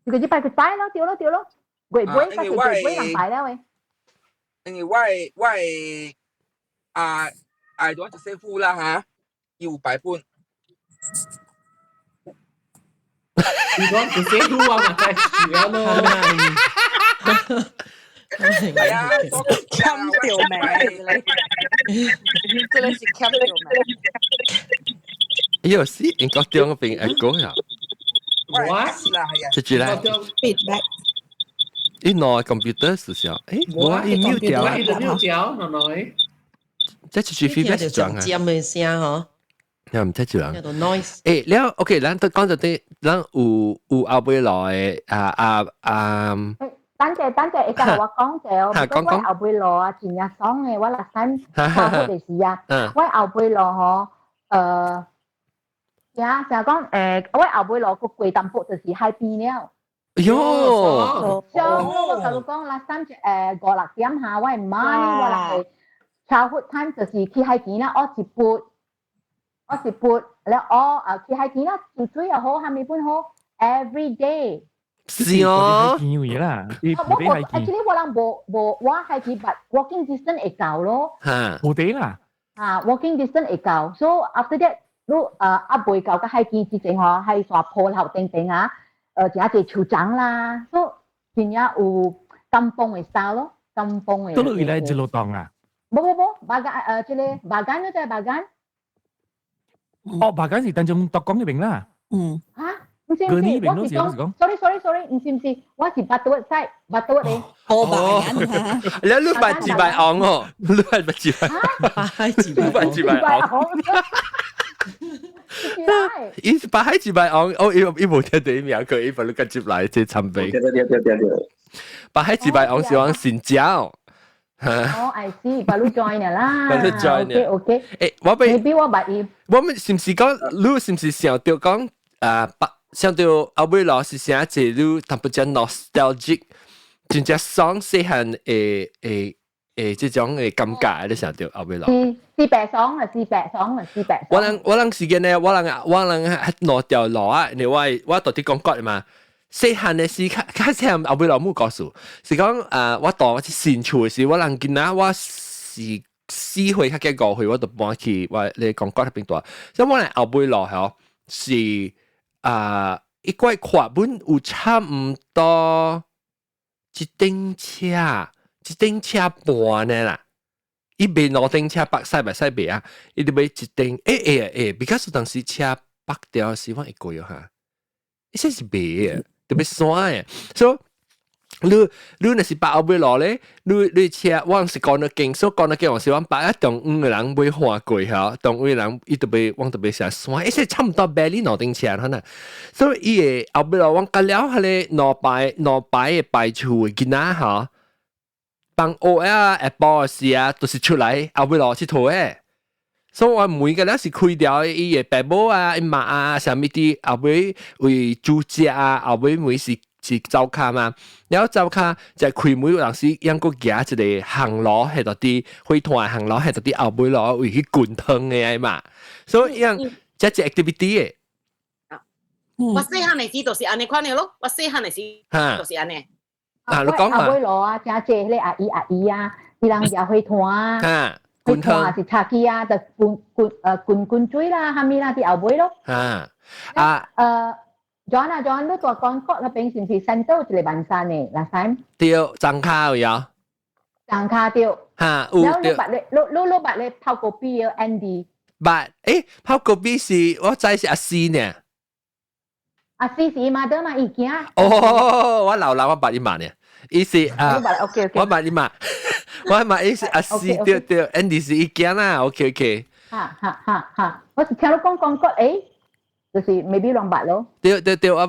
你個一拜佢拜咯，掉咯，鬼杯，但係鬼杯能拜啦喂。因為我I don't want to say who 啦嚇，要拜半。你講唔寫都話咪係住啊咯，係啊，冚掉命你，真係是冚掉命。有時應該點個邊一個呀？我就住啦。feedback。一攞 computer 是sao？我一秒掉，我一秒掉，奶奶。即係住 feedback 是點啊？尖嘅聲嗬。又唔睇住啦。有到 noise。แล้วโอเค咱都講咗啲，咱有後尾來等陣，一個我講就，不過我後背落啊，前日講嘅我嗱陣教佢哋事啊，我後背落嗬，呀，就係講我後背落個櫃淡薄就是喺邊了。喲，我就講嗱陣5-6點下，我唔買，我嚟 childhood time 就是去喺邊啦，我是撥，แล้ว去喺邊啦，做水又好，下面搬好 every day。是哦。actually 我諗我係去 but walking distance 會夠咯。冇啲啦。walking distance 會夠 ，so after that 都阿妹夠嘅係見之前嗬係話破後定啊，就一隻潮漲啦 ，so 變咗有金崩嘅 style 咯，金崩嘅。都落嚟一路檔啊？冇，bagan 即係bagan都係bagan。哦，bagan 是等陣獨講嘅名啦。嚇？唔是，我是講 ，sorry，唔是，我是巴多西，巴多你。我拜緊嚇。แล้วรูปบัตรจีบายอ๋องอ๋อรูปบัตรจีบายรูปบัตรจีบายอ๋องอี巴海จีบายอ๋อง哦，一冇聽到啲名佢，一份都跟接嚟即係參備。巴海จีบายอ๋อง是講新疆。哦，I see，巴魯 join 啦。巴魯 join 啊。OK。我俾。maybe 我八頁。我們是唔是講，你是唔是想到講想到後尾老是寫一路，淡薄隻 nostalgic， 真正爽細漢這種嘅感覺，你想到後尾老。是白爽啦，是白爽。我能時間呢，我能攞掉落啊！你我到底講過嘛？細漢嘅時，開始後尾老冇告訴，是講我到我是新厝嘅時，我能見啊，我是4歲較幾5歲，我就搬去我你講過嗰邊度，所以我嚟後尾老嗬是。一塊課本有差唔多一頂車半呢啦，伊賣兩頂車北西賣啊，伊就賣一頂because 當時車北掉時我一個月嚇，伊先是賣嘅，特別山嘅，所以你若是北後尾落咧，你車我是講得勁，所以講得勁，我是講北一動五個人買花過嚇，動五個人伊特別往特別成山，伊是差唔多賣你兩頂車可能，所以伊個後尾落往隔了下咧，兩排嘅排厝嘅囡仔嚇，幫學啊下晡時啊，都是出來後尾落佚佗嘅，所以我每個咧是開掉伊個爸母啊、伊媽啊，啥物啲後尾為煮食啊，後尾每是走卡嘛，然後走卡就開每個人是養個夾一個行路喺度啲，會團行路喺度啲後尾攞為去滾湯嘅嘛，所以樣即係 activity 嘅。我細漢嚟時就是安尼款嘅咯，我細漢嚟時就是安尼。你講下。後尾攞啊，正謝你阿姨啊，啲人又去團啊，滾湯是茶記啊，就滾水啦，下面啦啲後尾咯。John 都做講國那邊是唔是新洲一個萬山嘅，last time？對，張卡有。張卡對。嚇，有。然後你把你泡個啤有 Andy。泡個啤是我知是阿詩呢。阿詩是嘛得嘛，已經。哦，我老我8萬呢，伊是OK。我8萬，我買伊是阿詩對，Andy 是已經啦 ，OK。嚇，我是聽到講國就是 maybe 200咯。對，我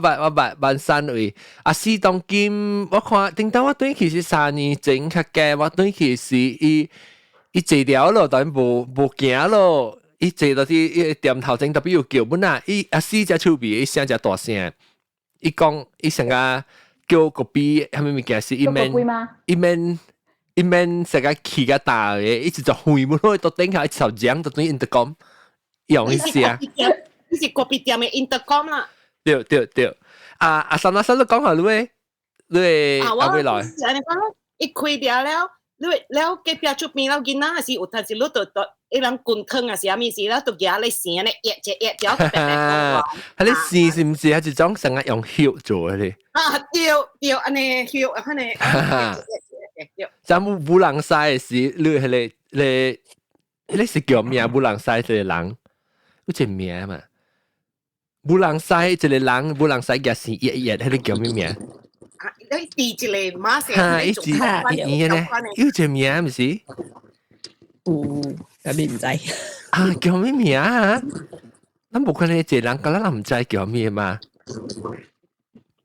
萬山位。阿四當今我看，頂到我對其實3年前較嘅，我對其實伊坐掉咯，但無行咯，伊坐到啲店頭前特別有叫本啊，伊阿四隻手臂，伊聲隻大聲，伊講伊成個叫個比，係咪物件是一面一面成個氣個大嘅，一直就回門去到頂下一條井，就等於 intercom 用一下。呢是國別店嘅 intercom 啦。對。阿三都講下你阿未來。你講一開掉了，你了隔壁出邊了見啦，是有陣時你到一人滾湯啊，是咩事啦？到夾你線咧，一條白白。係你試是唔是係一種成日用竅做嘅咧？對，安尼竅，安尼。就冇人曬是你是叫咩？冇人曬一個人，有隻名嘛？冇人曬一個人，冇人曬嘅是一，係你叫咩名？你第一個馬哈，一隻呢？有隻名唔是？咁你唔知啊？叫咩名啊？咱冇可能一個人，咁咱唔知叫咩嘛？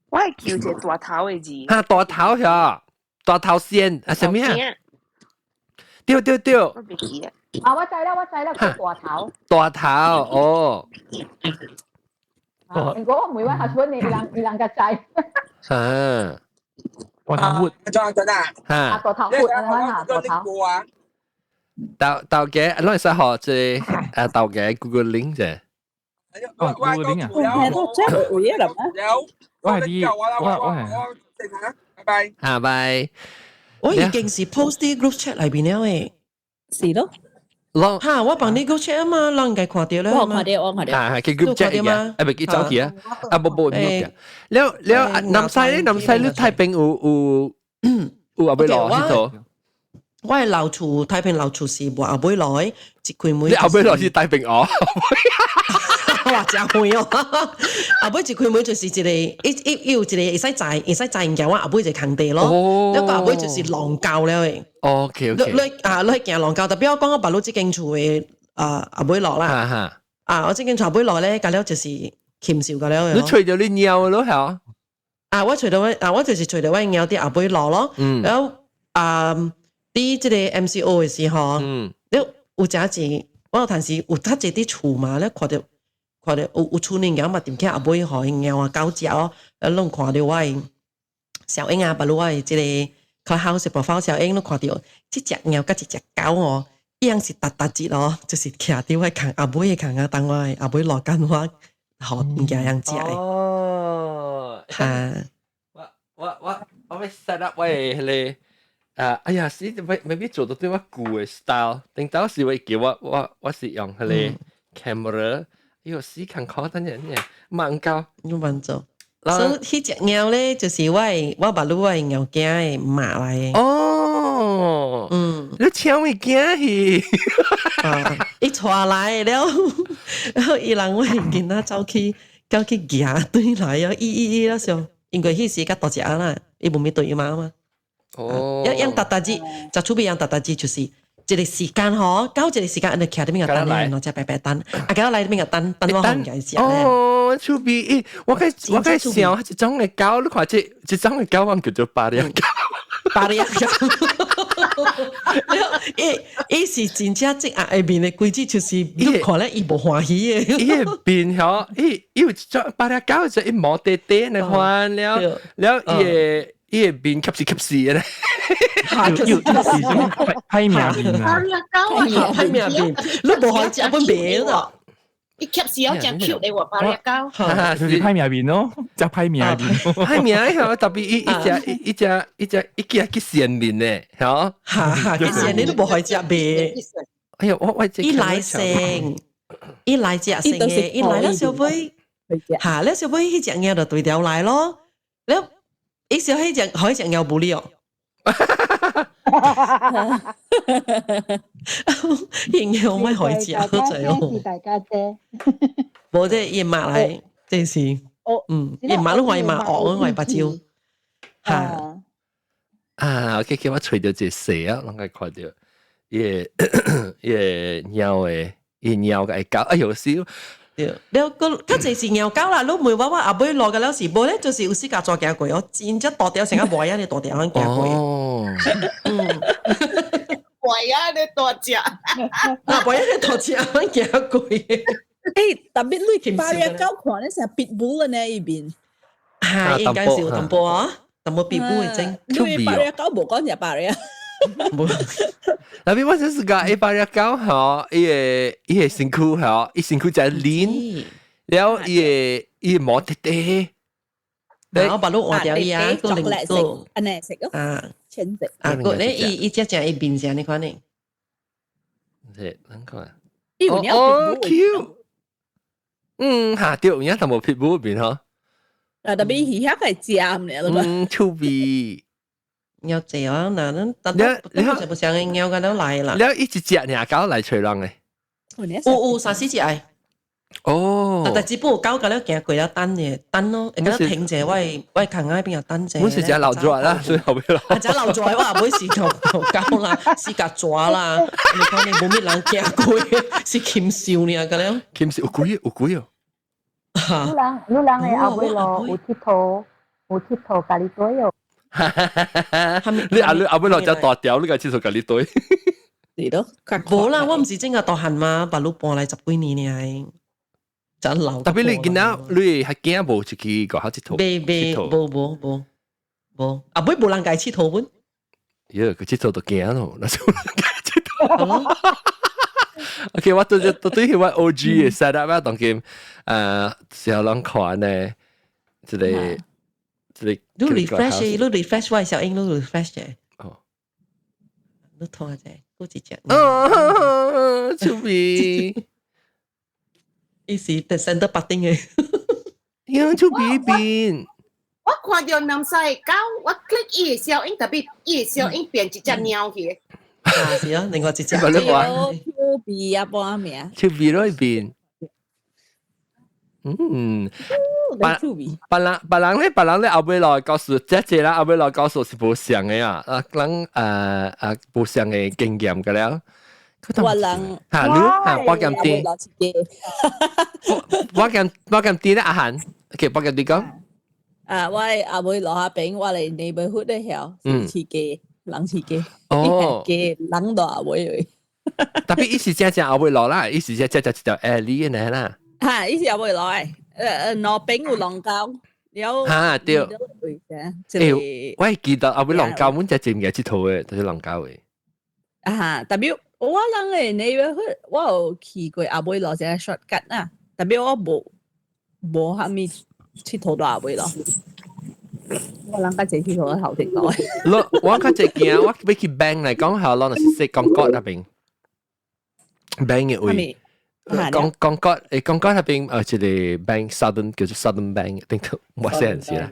我係叫一個大頭嘅字。大頭呀！大頭先啊，什麼啊？對。我知啦，叫大頭哦。如果我每位客戶你兩個仔。大頭活。大頭活啊，大頭。豆嘅，攞嚟使學即豆嘅 Google Link 啫。Google Link 啊？我係啲，我係。拜拜。我已經是 post 啲 group chat 裏邊了誒。是咯。嚇！我幫你 group chat 啊嘛，人家看到啦。我看到。係佢 group chat 嘅，咪佢走去啊？冇嘅。了南西你太平有阿妹攞呢度。我係樓處太平樓處是冇阿妹來，一開門。你阿妹攞是太平哦。哇！真會哦！阿妹一開門就是一個有一個會使載人嘅話，阿妹就坑地咯。一個阿妹就是狼教了誒。OK。你行狼教，特別我講我白佬這間厝嘅阿妹落啦。我這間厝阿妹落咧，隔了就是欠少嘅了。你除咗你尿咯係啊？我就是除咗我尿啲阿妹落咯。然後啲即個 MCO 嘅時候，你有陣時我有陣時有睇住啲厝嘛咧，看到有厝人家嘛點解阿妹可以咬啊狗隻哦，攏看到我小英啊，白佬我即個 clubhouse profile 小英都看到，即隻貓甲一隻狗哦，一樣是搭節哦，就是徛喺我扛阿妹嘅扛啊，等我阿妹落緊我，學唔驚樣子嘅。哦，嚇！我咪 set up 喂你。哎呀，是未必做到對我舊嘅 style，頂到時會叫我是用佢哋 camera，要試看看等陣嘅慢教，要慢做。所以迄隻貓咧，就是我把路嘅貓仔嘅媽來。哦，你搶咪驚去？伊帶來了，然後伊人我見他走去行對來啊，伊啦上，因為迄時較大隻啦，伊冇咩對媽嘛。樣特特字，就出邊樣特特字，就是一個時間嗬，搞一個時間，你徛喺邊個等咧，然後就白白等，搞到嚟邊個等我紅嘅時候咧。哦，出邊，我嘅想一種嘅狗，你看一種嘅狗，我叫做巴利亞狗。巴利亞狗，伊是真正即下面嘅規矩，就是你看咧，伊無歡喜嘅。伊嘅邊嗬，伊有巴利亞狗就一毛地地嚟看了伊個面吸時嘅咧，批命面啊！批命面，你無可以食本面咯。伊吸時有隻 Q 你話巴力膠，就是批命面咯，就批命面。批命係特別一隻嘅線面咧，嚇嚇，嘅線你都無可以食面。哎呀，我伊來性，伊來隻性嘅，伊來了小妹，嚇了小妹迄隻嘢就對調來咯，了。一小黑隻可以隻牛不了，應該我咪可以食好滯咯。大家姐，冇即係燕麥嚟，即是，燕麥都可以麥鵝，我係白椒，嚇。我叫我除咗隻蛇啊，我看到，鳥嘅狗，哎呦笑。了個佢就是貓狗啦，你唔會話阿妹落嘅了時冇咧，就是有時間再行過，我真正大條成個梅啊，你大條咁行過。哦，梅啊，你大隻，梅啊，你大隻咁行過。特別你巴黎狗看咧成 pitbull 呢呢邊，係應該是有淡薄啊，淡薄 pitbull 嘅精。你巴黎狗冇講就巴黎啊。特別我真是講189吼，伊個身軀吼，伊身軀就練，了伊個毛滴滴。然後把路換掉伊啊，個零個，安尼食咯，淺色。個咧伊只伊面上你看呢？係，等看。哦 ，cute。嚇對，而家就冇 pitbull 邊嗬。特別魚蝦係尖嚟啦嘛。to be。要這樣嗱，你就不想要個都嚟啦。你一隻鳥狗嚟吹浪嘅。有3-4隻誒。哦。但只不過狗個咧行過了等嘅等咯，人家停者我扛喺邊度等者。我是只留住啦，所以後邊啦。只留住我唔會是條狗啦，是甲抓啦。你講你冇咩人行過，是禽獸呢個咧。禽獸有鬼哦。你人嘅後尾咯，有鐵頭咖喱堆哦。你阿妹落只大條，你個廁所隔離堆。係咯，冇啦，我唔是真係大漢嘛，把路搬嚟10幾年呢係，真老。特別你見到你係驚冇出去個好廁所。冇，阿妹冇人介廁所本。個廁所都驚咯，那種廁所。OK， 我對佢我 OG 嘅 set up 啊，當佢小人看呢，即係。你 refresh 你 refresh 我小英你 refresh 嘅，你拖下啫，好似隻。出面，伊是第3個8丁嘅，樣出面邊。我看到南西狗，我 click 伊個小英特別，伊個小英變一隻鳥去。是啊，另外一隻。超鼻啊，幫咩？超鼻嗰邊。別人咧後尾來告訴，即啦後尾來告訴是無相嘅啊，人無相嘅經驗嘅了。我人嚇你我咁啲，我咁啲咧阿涵 ，OK， 我咁啲講。我阿妹落下餅，我嚟neighborhood咧曉，刺激，人刺激，哦，嘅人到阿妹去。特別伊時只後尾落啦，伊時只一條 alley 嘅啦。嚇！伊時阿妹落嚟，攞餅有浪膠，有嚇對。我記得阿妹浪膠，阮只唔記得佚佗嘅，就是浪膠嘅。特別我人嘅neighborhood，我有去過阿妹落只 shortcut 啊，特別我冇蝦米佚佗到阿妹落。我人家只佚佗喺後庭內。我較只驚，我要去 bank 嚟講下，攞那是說講國那邊 bank 嘅位。講那邊即係 bank Southern 叫做 Southern Bank，定到冇寫人事啦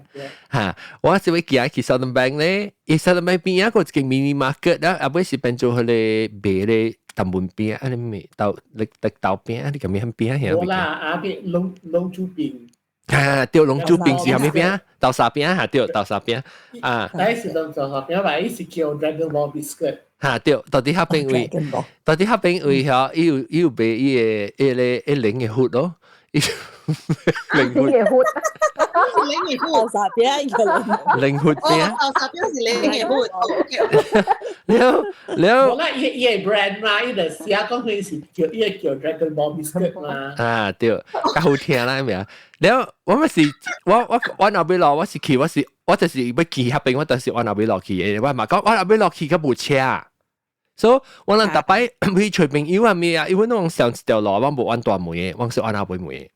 嚇。我只會記去 Southern Bank 咧，而 Southern Bank 邊一個一間 mini market 啦，後尾是變做佢哋賣咧淡門邊啊，你咪豆邊，你咁樣邊啊？冇啦，阿邊龍珠邊。嚇，對龍珠邊是後尾邊啊？豆沙邊嚇，對豆沙邊啊。第一是豆沙邊，但係是叫 Dragon Ball Biscuit。嚇對，到底黑邊位？到底黑邊位嚇？伊有賣伊個零嘅血咯，零嘅血，零嘅血，豆沙邊一個零血邊？豆沙邊是零嘅血。了，我伊係 brand 嘛，伊就寫講佢是叫伊叫 Dragon Ball Biscuit 嘛。啊對，較好聽啦，係咪啊？了，我咪是我後尾落，我就是要去黑邊，我就是我後尾落去嘅。我嘛講，我後尾落去個部車。所以我能特擺去隨便要係咩啊？因為我上一條路我冇按大門嘅，我是按後尾門嘅。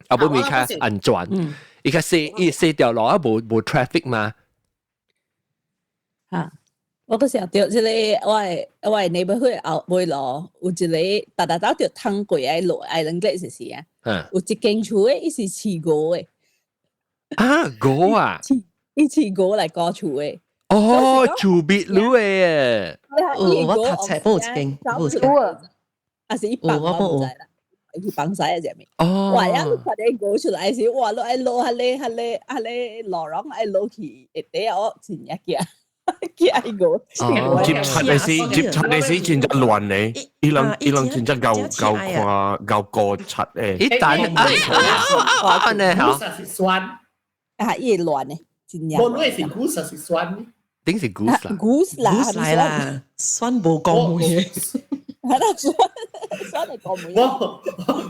後尾門較安全，伊較四條路啊冇 traffic 嘛。嚇！我嗰時候掉即係我係neighborhood後尾路，有一個大條湯櫃喺路，係能夠是事啊。有一間厝嘅，伊是飼鵝嘅。啊，鵝啊！伊飼鵝嚟過厝嘅。哦，厝別路嘅，我讀冊冇經，冇經，還是一綁我唔知啦，去綁曬喺入面。哦，哇！一路快啲過出來時，哇！攞下你落浪，攞去一啲我前日嘅，嘅個。接觸你時轉得亂你，伊兩轉得夠過柒誒。一旦呢嚇，是酸啊，伊亂嘅。冇咩是古實是酸，點是古實？古實啦，酸冇講嘢，係啦，酸係講嘢。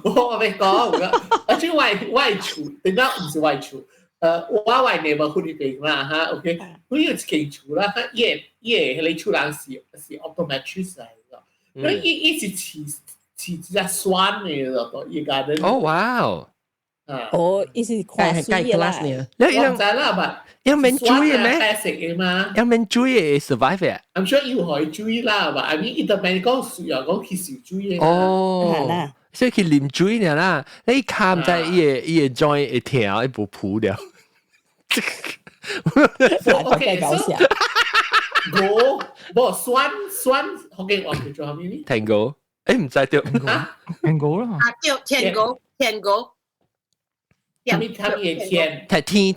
我未講噶，而且外厝，點解唔是外厝？我外 neighborhood 裏邊啦嚇 ，OK， 佢有一間厝啦，佢迄個厝人是 optometrist 嚟嘅，佢伊是飼只酸嘅咯，伊家人。哦哇哦！伊是看水嘅啦。我唔知啦，但有免注意咩？食嘅嘛。有免注意 survive 嘅。I'm sure 要可以注意啦，但係伊特別講水啊，講佢少注意。哦。所以佢啉水呢啦，你看在伊個 joint 會痛，伊無鋪了。OK， 搞笑。我酸，福建話叫做咩呢？天狗，誒唔知對。天狗啦。啊，叫天狗。他們嘅天，天，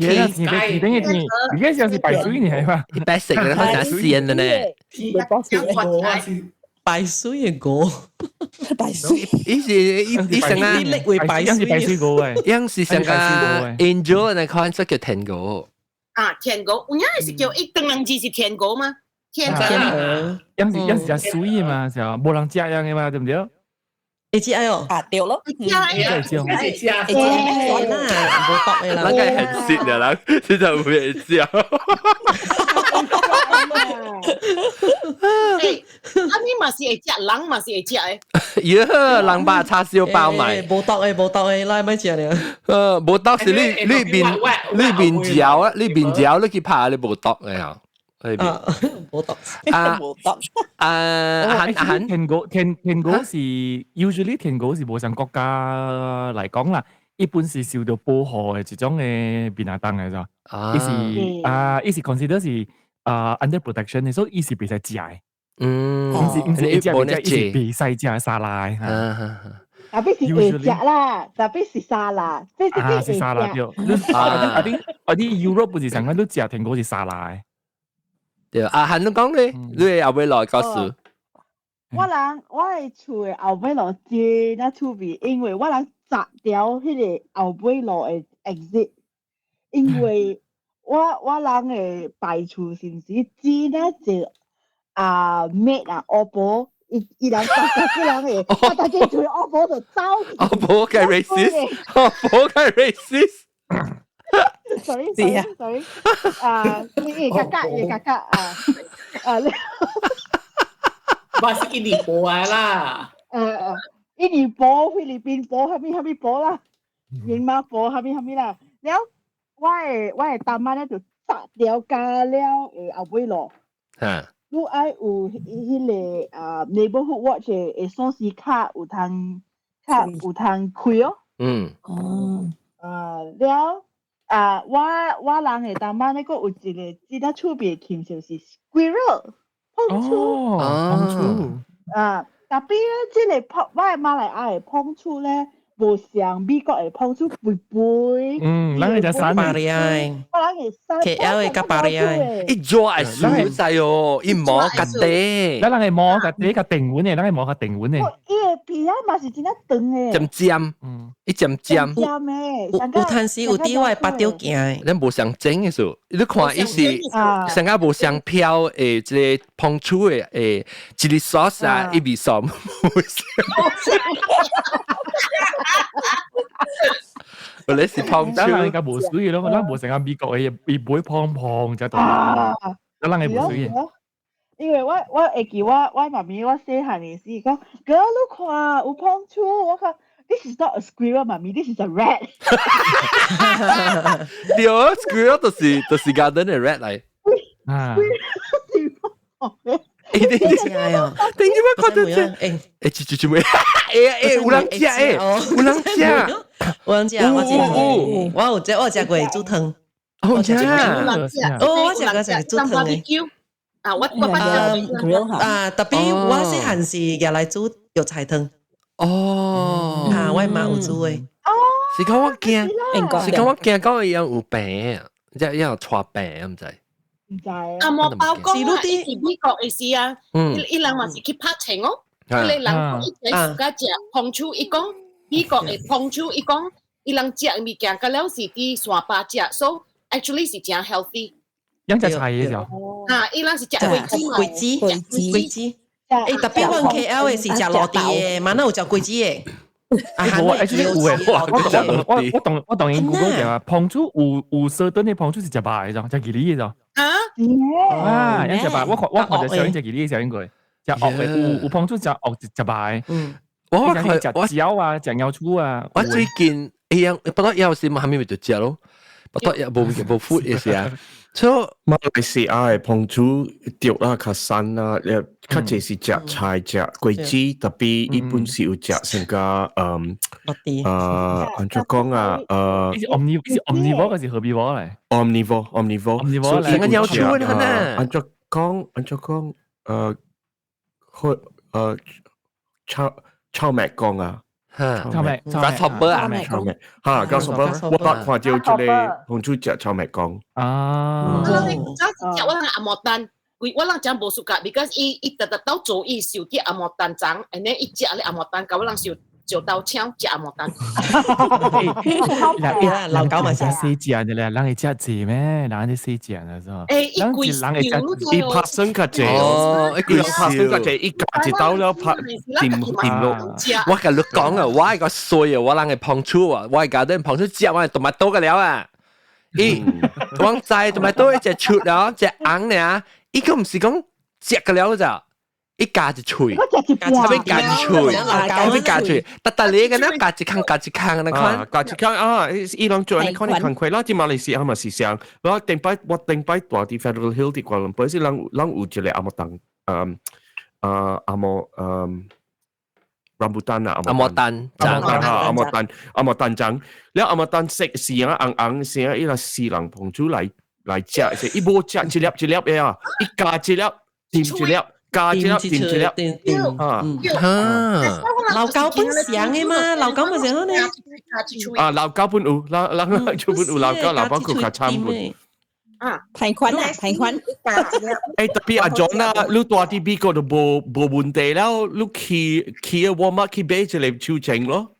而家像是白水呢係嘛？白色嘅，好像鮮嘅呢。白水嘅果，白水，伊成啊，你為白水果誒，樣是成個 angel 那款就叫天狗。啊，天狗，有影是叫一等兩字是天狗嗎？天狗，樣是只水嘛，就冇人食樣嘅嘛，對唔對？會食哦，啊對咯，會食啊，會食啊，冇毒嘅啦，那個很鮮的啦，真係會食。你嘛是會食，人嘛是會食嘅。呀，人把叉燒包埋。冇毒嘅，拉咪食了。冇毒是你面嚼啊，你面嚼你去拍你冇毒嘅啊。冇毒。天狗是 usually 天狗是無上國家嚟講啦，一般是受到保護嘅一種嘅變態嘅咋。伊是 consider 是under protection 嘅，所以伊是袂使食嘅。唔是伊是袂使食沙拉。特別是會食啦，特別是沙拉，即係是沙拉對。啲 Europe 不是成日都食天狗是沙拉。對，阿漢都講咧，你後尾來告訴。我係厝嘅後尾路接那厝邊，因為我人摘掉迄個後尾路嘅 exit， 因為我人嘅排除先是知那隻妹阿婆，伊人個人嘅，我大家住阿婆就走。阿婆嘅 racist， 阿婆嘅 racist。sorry，你kakak我是印尼波啦，印尼波、菲律賓波，係咪波啦？緬甸波係咪啦？然後我係大媽咧就摘掉加了後尾路。如果有迄個neighborhood watch 嘅鎖匙卡有通開哦。了。我人嘅大媽呢個有一個知得出邊鉗就是 squirrel 碰觸。特別咧，即係我係馬來亞嘅碰觸咧，無像美國嘅碰觸肥肥。咱係隻山巴利亞，我人係山。KL 嘅巴利亞，一抓係水仔哦，一摸格地。咱係摸格地個定碗嘅，咱係摸個定碗嘅。伊個皮啊嘛是真係長嘅。尖，一尖。有陣時有啲我係八條頸。咱無相整嘅數，你看伊是成個無相飄誒，即個碰觸誒，chili sauce 啊，一味sauce。我哋是碰觸，咱係個無水嘅咯，咱無成個美國嘅，伊唔會碰就到。咱係無水嘅。因為我會記我媽咪我細漢嘅時講，哥你看有碰觸，我講 this is not a squirrel， 媽咪 this is a rat。對，squirrel 就是garden 嘅 rat 嚟。你知啊？點解我覺得誒，有人食誒，有人食，我食過豬湯。我食過食豬湯嘅。特別我細漢時入來煮藥材湯。哦，我媽有煮嘅。是講我驚講伊有病，即係有錯病唔知。唔知啊，冇包講啊，伊是美國嘅事啊，伊人嘛是去拍情哦，佢哋人一齊自家食碰觸，伊講美國嘅碰觸，伊講伊人食物件，個了是啲山巴食 ，so actually 是真 healthy。養隻菜嘅時候，伊人是食桂枝，特別我 KL 嘅是食落地嘅，萬能有食桂枝嘅。我當然 Google 就話碰出有色頓嘅碰出是隻白嘅啫，隻吉利嘅啫。啊，一隻白，我就上一隻吉利嘅時候應該，隻惡嘅有碰出隻惡隻白。我隻蕉啊，隻牛粗啊。我最近不過有時咪係咪就隻咯，不過冇 food 嘅時啊。所以馬來西亞嘅碰出掉啦，較山啦，較濟是隻菜隻桂枝，特別一般是有隻成個安怎講啊omnivore 還是 herbivore 嚟 ？omnivore，成個有趣啊！安怎講？臭麥講啊！臭麥 grasshopper 啊，嚇 grasshopper， 我看到這個碰出隻臭麥講啊。我諗阿莫丹，我諗講無數個 because 伊特特到做伊小啲阿莫丹長，and then 伊隻咧阿莫丹，咁我諗小刀槍隻阿莫丹。老狗咪成四隻嘅咧，人係隻字咩？人係四隻啊，是嘛？伊貴伊拍身個字，伊拍身個字，伊夾住刀了拍電路。我跟你講啊，我係個衰啊，我人係碰觸啊，我係搞啲碰觸隻我係動物多嘅了啊。我知動物多一隻出了，隻硬咧，伊個唔是講隻嘅了咋。一夾住脆，差別夾住脆，差別夾住，但你嘅呢夾住坑嘅那看，夾住坑啊！伊朗做你看你看佢啦，啲馬來西亞咪是上，我定擺大啲 Federal Hill 啲關，本身人有一個阿莫當rambutan 啊，阿莫丹長，แล้ว阿莫丹食是啊硬是啊，伊個是人捧出嚟食，伊冇食一粒嘅啊，伊夾一粒，掂一粒。加一粒，掂一粒，老狗本上嘅嘛，老狗咪成嗰啲。啊，老狗本有，老狗佢較慘本。平均。特別阿 John 啊，你大啲美國就冇問題啦，你去Walmart去買一粒手證咯，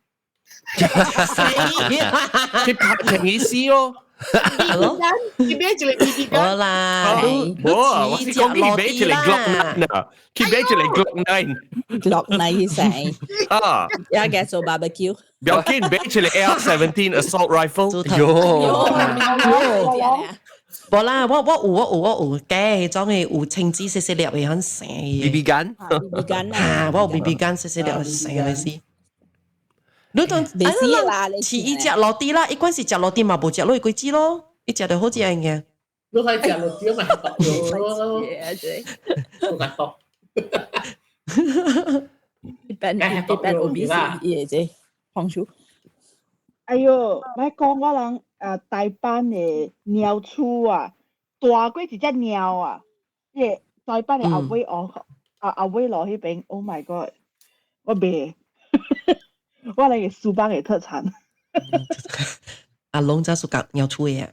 去拍成意思咯。佢買一個 BB 好啦，我是講你買一個 Glock 9啊，佢買一個 Glock 9成啊，一嘅做 barbecue，不要緊，買一個 AR-17 assault rifle，冇啦，我有嘅，種嘅有青枝細粒嘅很成 BB gun，啊，我有 BB gun 細粒成嘅事。你當你知啦，你似伊隻落地啦，一關是隻落地嘛，冇隻落去幾支咯，一隻就好正嘅。你可以隻落地咪獨咯，獨個獨。一般 obese 嘢啫，放手。哎呦，咪講我人大班嘅鳥鼠啊，大過一隻鳥啊，耶！大班嘅阿威阿威落去邊 ，Oh my God， 我未。我嚟嘅書包嘅特產。阿龍真係屬鳥鼠嘅。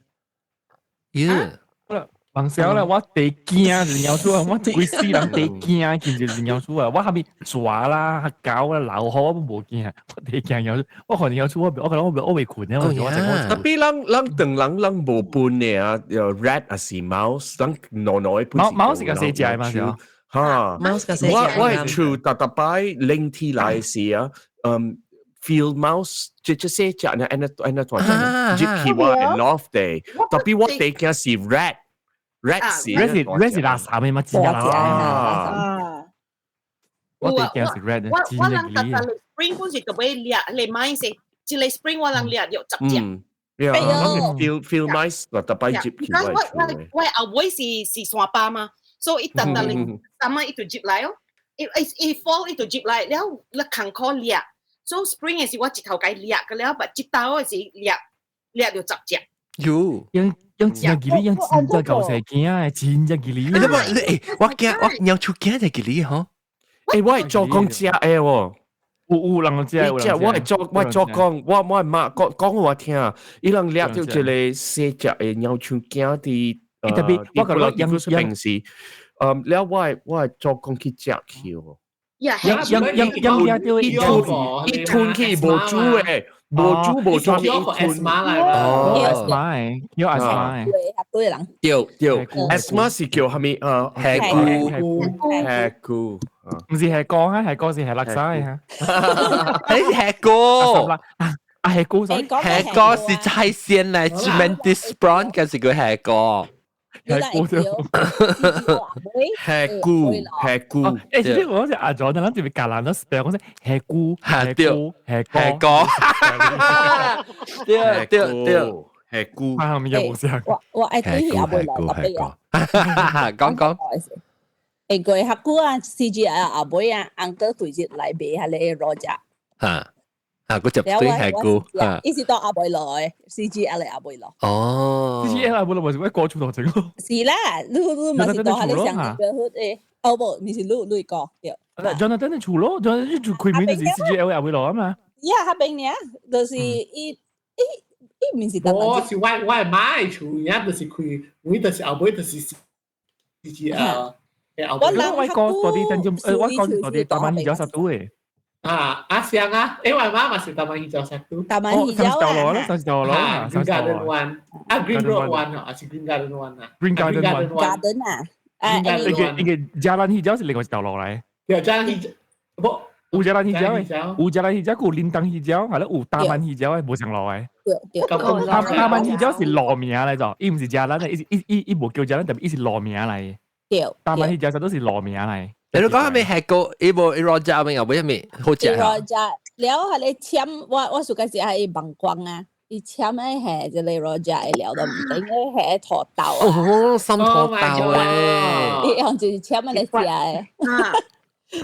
bằng xéo là我地驚就鳥鼠啊！我幾世人地驚見住鳥鼠啊！我下面抓啦、狗啦、老虎我都冇驚，我地驚鳥鼠。我可能鳥鼠我覺得我未困咧，我特別人冇伴嘅啊，有 rat 啊是 mouse， 人內mouse 係四隻嘛，係嚇。我係做特擺拎起來時啊，field mouse 即係隻呢，安那團接起我係 loft 地，特別我地驚是 rat。rat 是垃圾嘅嘛，自啊！我哋驚食 rat 我諗特特 spring 嗰時特別叻，你買食，即係 spring 我諗叻有十隻。feel nice 特別接起來。我阿妹是山巴嘛，所以一特特你三晚一度接來哦，一 fall 一度接來，然後你坎坷叻，所以 spring 嘅時我直頭計叻嘅了，但接到嘅時叻有十隻。用隻吉利，用真隻舊石鏡啊，真隻吉利。你我鳥出鏡隻吉利嗬？我係做工隻嘅喎，有人隻，我係做工，我係媽講我聽，伊人掠到一個細隻嘅鳥出鏡啲，特別我覺得平時，แล้ว我係做工去隻去喎。一吞去冇煮嘅。冇煮冇裝一吞，asthma，有 asthma，姑嘅人。對 ，asthma 是叫係咪係菇，唔是係講啊，係講是係垃圾啊，誒係菇。係菇，所以係菇是菜線嚟，專門 disprawn 嘅是佢係菇。係菇啫，係菇，係菇。誒，呢個好似阿咗，諗住咪橄欖都 spell 嗰陣係菇，係菇，係菇，對，係菇。後面有冇聲？我愛對阿妹來特別啊，講。誒，佢客姑啊，CG 啊，阿妹啊，uncle 對接嚟俾下你羅只。嗰隻對係菇，一時到阿妹來 ，CGL 嚟阿妹來。哦，CGL 阿妹來咪做咩過處度整咯？是啦，你咪是到下你上嘅誒，哦不，你是你個對。Jonathan 嘅處咯，Jonathan 做佢面就是 CGL 阿妹來啊嘛。呀，下邊呢，就是一面是。我是我媽處呀，就是佢，我就是阿妹就是 CGL。我講多啲等陣，我講多啲大晚有實度嘅。siang mama masih Taman Hijau 1. Taman Hijau Green Garden 1. Green Road 1 si Green Garden 1 Green Garden 1 Garden Jalan Hijau 是另外一條路嚟。有 Jalan Hijau 不？有 Jalan Hijau 有 Jalan Hijau 有Lintang Hijau 係咯，有Taman Hijau 冇上路嘅。Taman Hijau 是路名嚟咗，伊唔是 Jalan 嚟，伊冇叫 Jalan，但係伊是路名嚟。Taman Hijau 實都是路名嚟。你講係咪係個一部一羅家咪又冇一面好正啊？羅家，แล้ว係你簽我สุก時係曝光啊，你簽咧係就你羅家聊到唔定咧係陀豆啊，哦，心陀豆咧，你樣就簽乜你食嘅？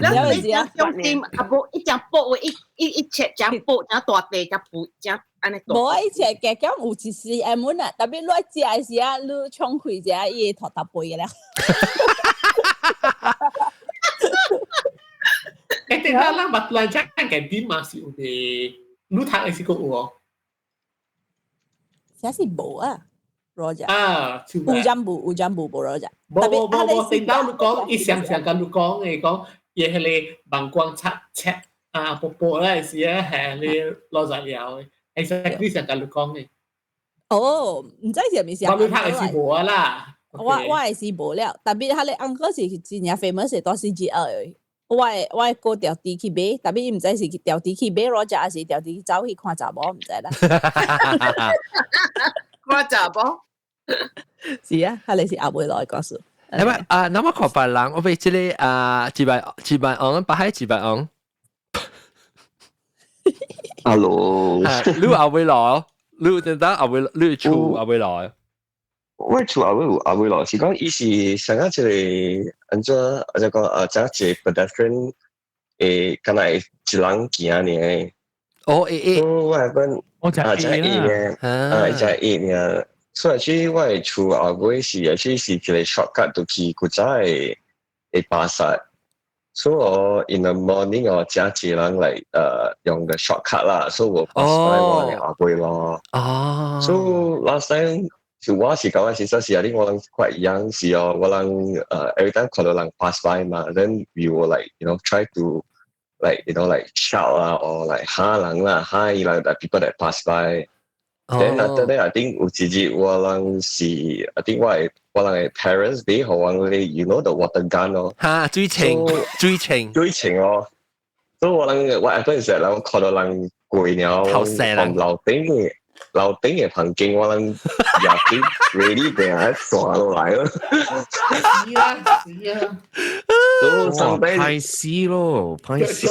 แล้ว一隻中間啊不一隻煲一切隻煲隻大地隻煲隻安尼多。冇一隻嘅咁有一時誒滿啊，特別攞隻係時啊，你衝開隻伊陀豆杯嘅咧。Tengah batu lancar kan kantin masih udah. Lu tak isi kok uang. Saya sih bawa Roja. Cuba. Ujambu Roja. Tapi ada tinggal lu kong isiang kan lu kong kong ye hele bangkuang chat popo lah isi ya hele Roja liao. Exactly siang kan lu kong ni. 哦，唔知係咪先？我睇係是無啦。我係是無了，特別佢哋uncle是真係 famous 係多 CGL 我個條地去買，特別唔知是條地去買，我就係是條地走去看查某，唔知啦。看查某？是啊，佢哋是阿妹來告訴。係咪那麼看別人，我俾這裡幾百昂，八海幾百昂。Hello，你阿妹來，你等等阿妹，你厝阿妹來。我厝阿妹來是講，伊是上一個安怎或者講只一個 pedestrian 敢若一人行呢？我係講我只A呢，所以去我厝阿妹是去是一個 shortcut 到去古早嘅巴剎，所以我 in the morning 我只一人嚟用個 shortcut 啦，所以我 pass by 我嘅阿妹咯。So last time。我是講是實係我哋 quite young 時哦，我哋every time 看到人 pass by 嘛 ，then we will like try to like shout or like 嚇人啦，hi like the people that pass by。Then after that I think 有一日我哋是 I think 我哋 parents 俾好我哋 the water gun 咯。嚇，追情哦。所以我哋我嗰陣時我看到人攰了，從樓頂嘅棚徑，我諗入邊 ready 定係刷落嚟咯。是啊，都上邊派絲咯，派絲。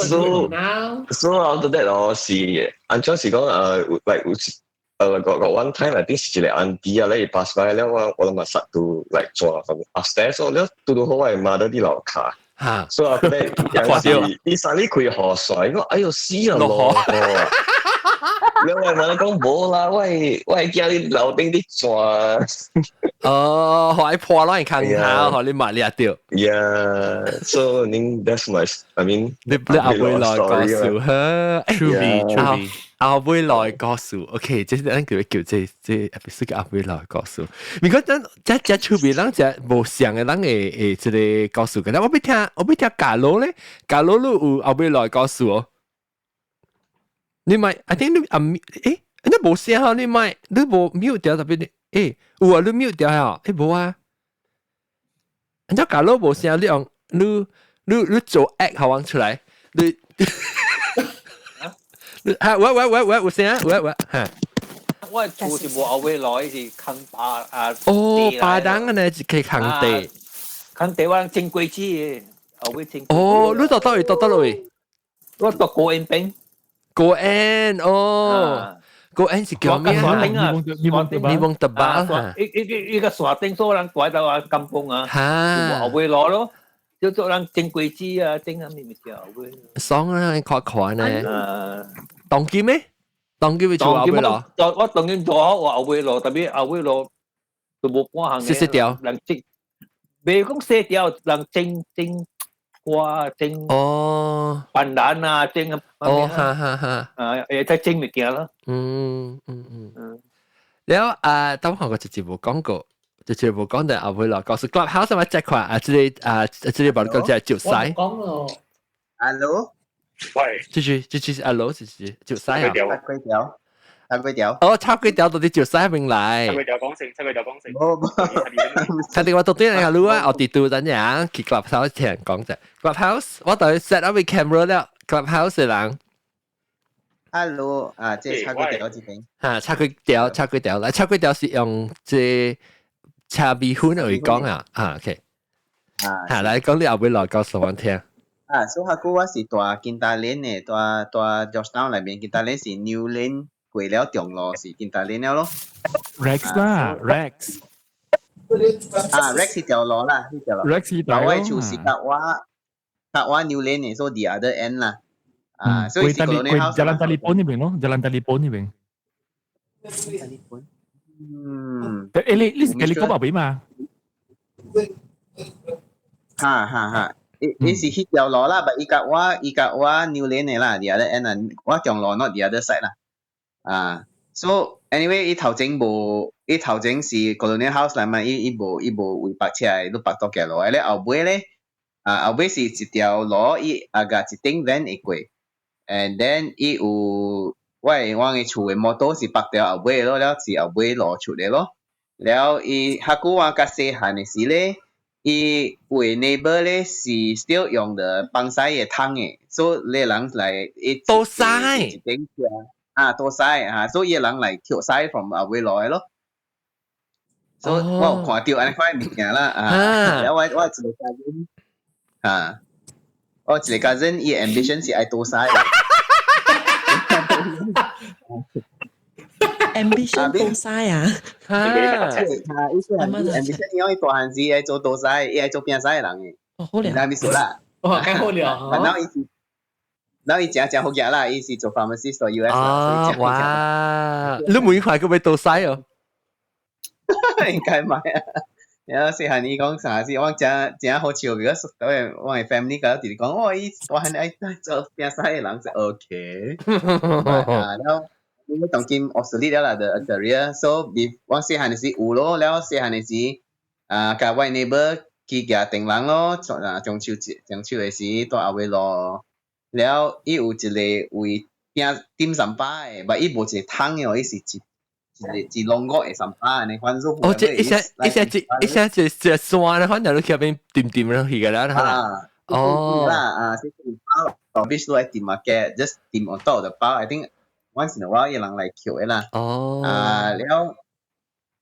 So after that 我是按照是講like 個 one time I think 是一個 auntie 啊，你 pass by 了我諗咪實到 like 坐from upstairs，了到好我係媽到啲樓下。So after that 有時啲生啲佢河水，我哎呦死人咯！你話問你講冇啦，我係叫你樓頂啲轉。學你破咯，你看下，學你抹你掉。Yeah，so that's my I mean。你阿妹來講笑哈 ，True，阿妹來講笑 ，OK，即係咱叫即 episode 嘅阿妹來講笑。如果咱只出邊咱只無相嘅，咱誒即係講笑嘅。我俾聽假佬咧，假佬都有阿妹來講笑哦。你咪 ，I think 你你冇聲啊！你咪你冇 mute 掉特別有啊，你 mute 掉啊？無啊，人家假如無聲，你做 act 好玩出來，你喂，有聲啊？喂，嚇！我厝是無後尾來是坑巴啊。哦，巴當呢就可以坑地，坑地我整貴子，後尾整。哦，你到落去？我到高安邊。高安哦。Go and si kau ni mong tebal ha. Ika swating so orang tua tahu kampung ah. Ha. Awal lo. Jadi orang ceng kuih ci ah, ceng kami mesti awal. Song lah, kau ne. Tong kim eh? Tong kim itu awal lo. Tôi tong kim cho awal lo, tapi awal lo tu bukan hang. Sesi tiao. Lang ceng. Be cũng sesi tiao, lang ceng qua ceng pandana ceng ha睇精物件咯。แล้ว當行個直接冇講過，直接冇講但後尾來講是 Clubhouse 咪即係啊，這裡把個叫照曬。講咯 ，Hello， 喂，這 Hello， 照曬啊。插粿條。哦，插粿條到底照曬邊嚟？插粿條講成。睇電話到底你好啊，我哋都等樣，去 Clubhouse 聽人講啫。Clubhouse，我對 set up 個 camera 了 ，Clubhouse 嘅人。Hello， 即係插粿條這邊。嚇，插粿條，嚟插粿條是用即茶米粉嚟講啊，OK。嚇，嚟講你後尾來告訴我聽。所以下個我是大金大鏈嘅，大 Georgetown 裏面金大鏈是 New Lane。過了中路是見大鏈了咯 ，Rex 啦 ，Rex， Rex 是條路啦，呢條路 ，Rex 是條路，我就是我 New Lane 嘅，所以 the other end 啦，所以是 Colonial House。Jalan Talipon 呢邊咯 ，Jalan Talipon 呢邊。你講邊嘛？呢是呢條路啦，但依家我 New Lane 嘅啦 ，the other end 啦，我中路 not the other side 啦。so anyway 伊頭前是 Colonial House 嚟嘛，伊無會白車，都白多嘅路，咧後尾是一條路，伊個一頂 van 會過 ，and then 伊有我嘅厝嘅摩托是白掉後尾咯，了是後尾路出嚟咯，了伊下個我較細漢嘅時咧，伊為 neighbor 咧是 still 用的幫曬嘅湯嘅，所以你人嚟伊多曬一頂車。多曬所以人嚟跳曬 from 後尾來咯。所以我看到安尼塊物件啦然後我一個cousin 我一個 cousin 伊 ambition 是愛多曬ambition 多曬啊伊說 ambition 因為大漢時愛做多曬，伊愛做變曬人嘅。好了，那咪數啦。太好了。然後伊真好嘢啦，伊是做 pharmacist 做 US 啦。哇！你每塊個咪到曬哦？應該唔係啊。然後細漢伊講啥事，我真好笑，如果我嘅 family 嗰啲講，伊我係愛做變曬嘅人就 OK。然後你當今 Australia 啦嘅 career，so 我細漢嘅時有咯，然後細漢嘅時甲我 neighbor 去夾訂人咯，中秋嘅時到後尾咯。了，伊有一個為點三巴嘅，但伊無一個湯嘅，伊是一籠個嘅三巴嘅，反正哦，即一下就酸啦，反正都入邊點落去㗎啦，哦，啦即係包，必須係點啊嘅 ，just 點 on top of the 包 ，I think once in a while 有人嚟撬嘅啦，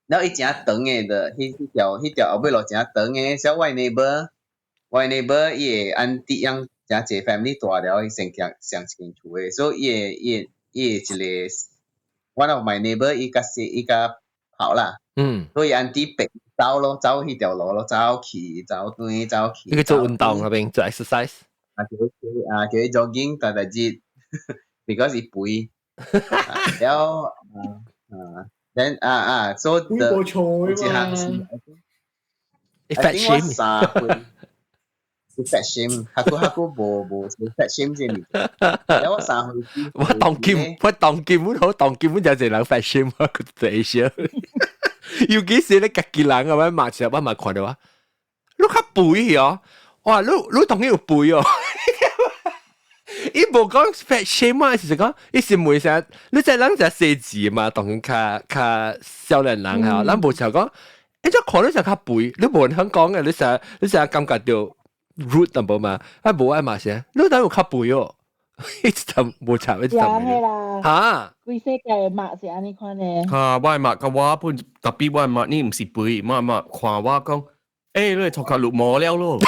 了伊真長嘅的，迄條後尾路真長嘅，小我 neighbor 伊個 auntie 樣。真濟 family 大了，伊成上清楚誒，所以伊一個 one of my neighbor 伊甲跑啦，所以按啲白走咯，走迄條路咯，走去。呢個做運動嗰邊做 exercise，叫佢 jogging， 但係節 because 伊肥，了then so the 一項是 fat shame。fat shame， haku無 fat shame 這物件。我3歲，我當劍本好，當劍本就係人 fat shame， 我覺得係少。尤其是你家己人咁樣罵起來，我咪看到啊，你較肥哦，哇，你當然有肥哦。伊無講 fat shame 啊，是講伊是問啥？你在人只四字嘛，當然較少年人嚇，咱無就講，你只看你就較肥，你無人肯講嘅，你成感覺到 rude 淡薄嘛，啊無愛嘛先，你等有較肥哦，一直就無插一直就係啦，嚇，規世界墨是安尼款嘅。嚇，我墨個我本特別我墨呢唔是肥，我墨看我講，誒你頭殼綠毛了咯。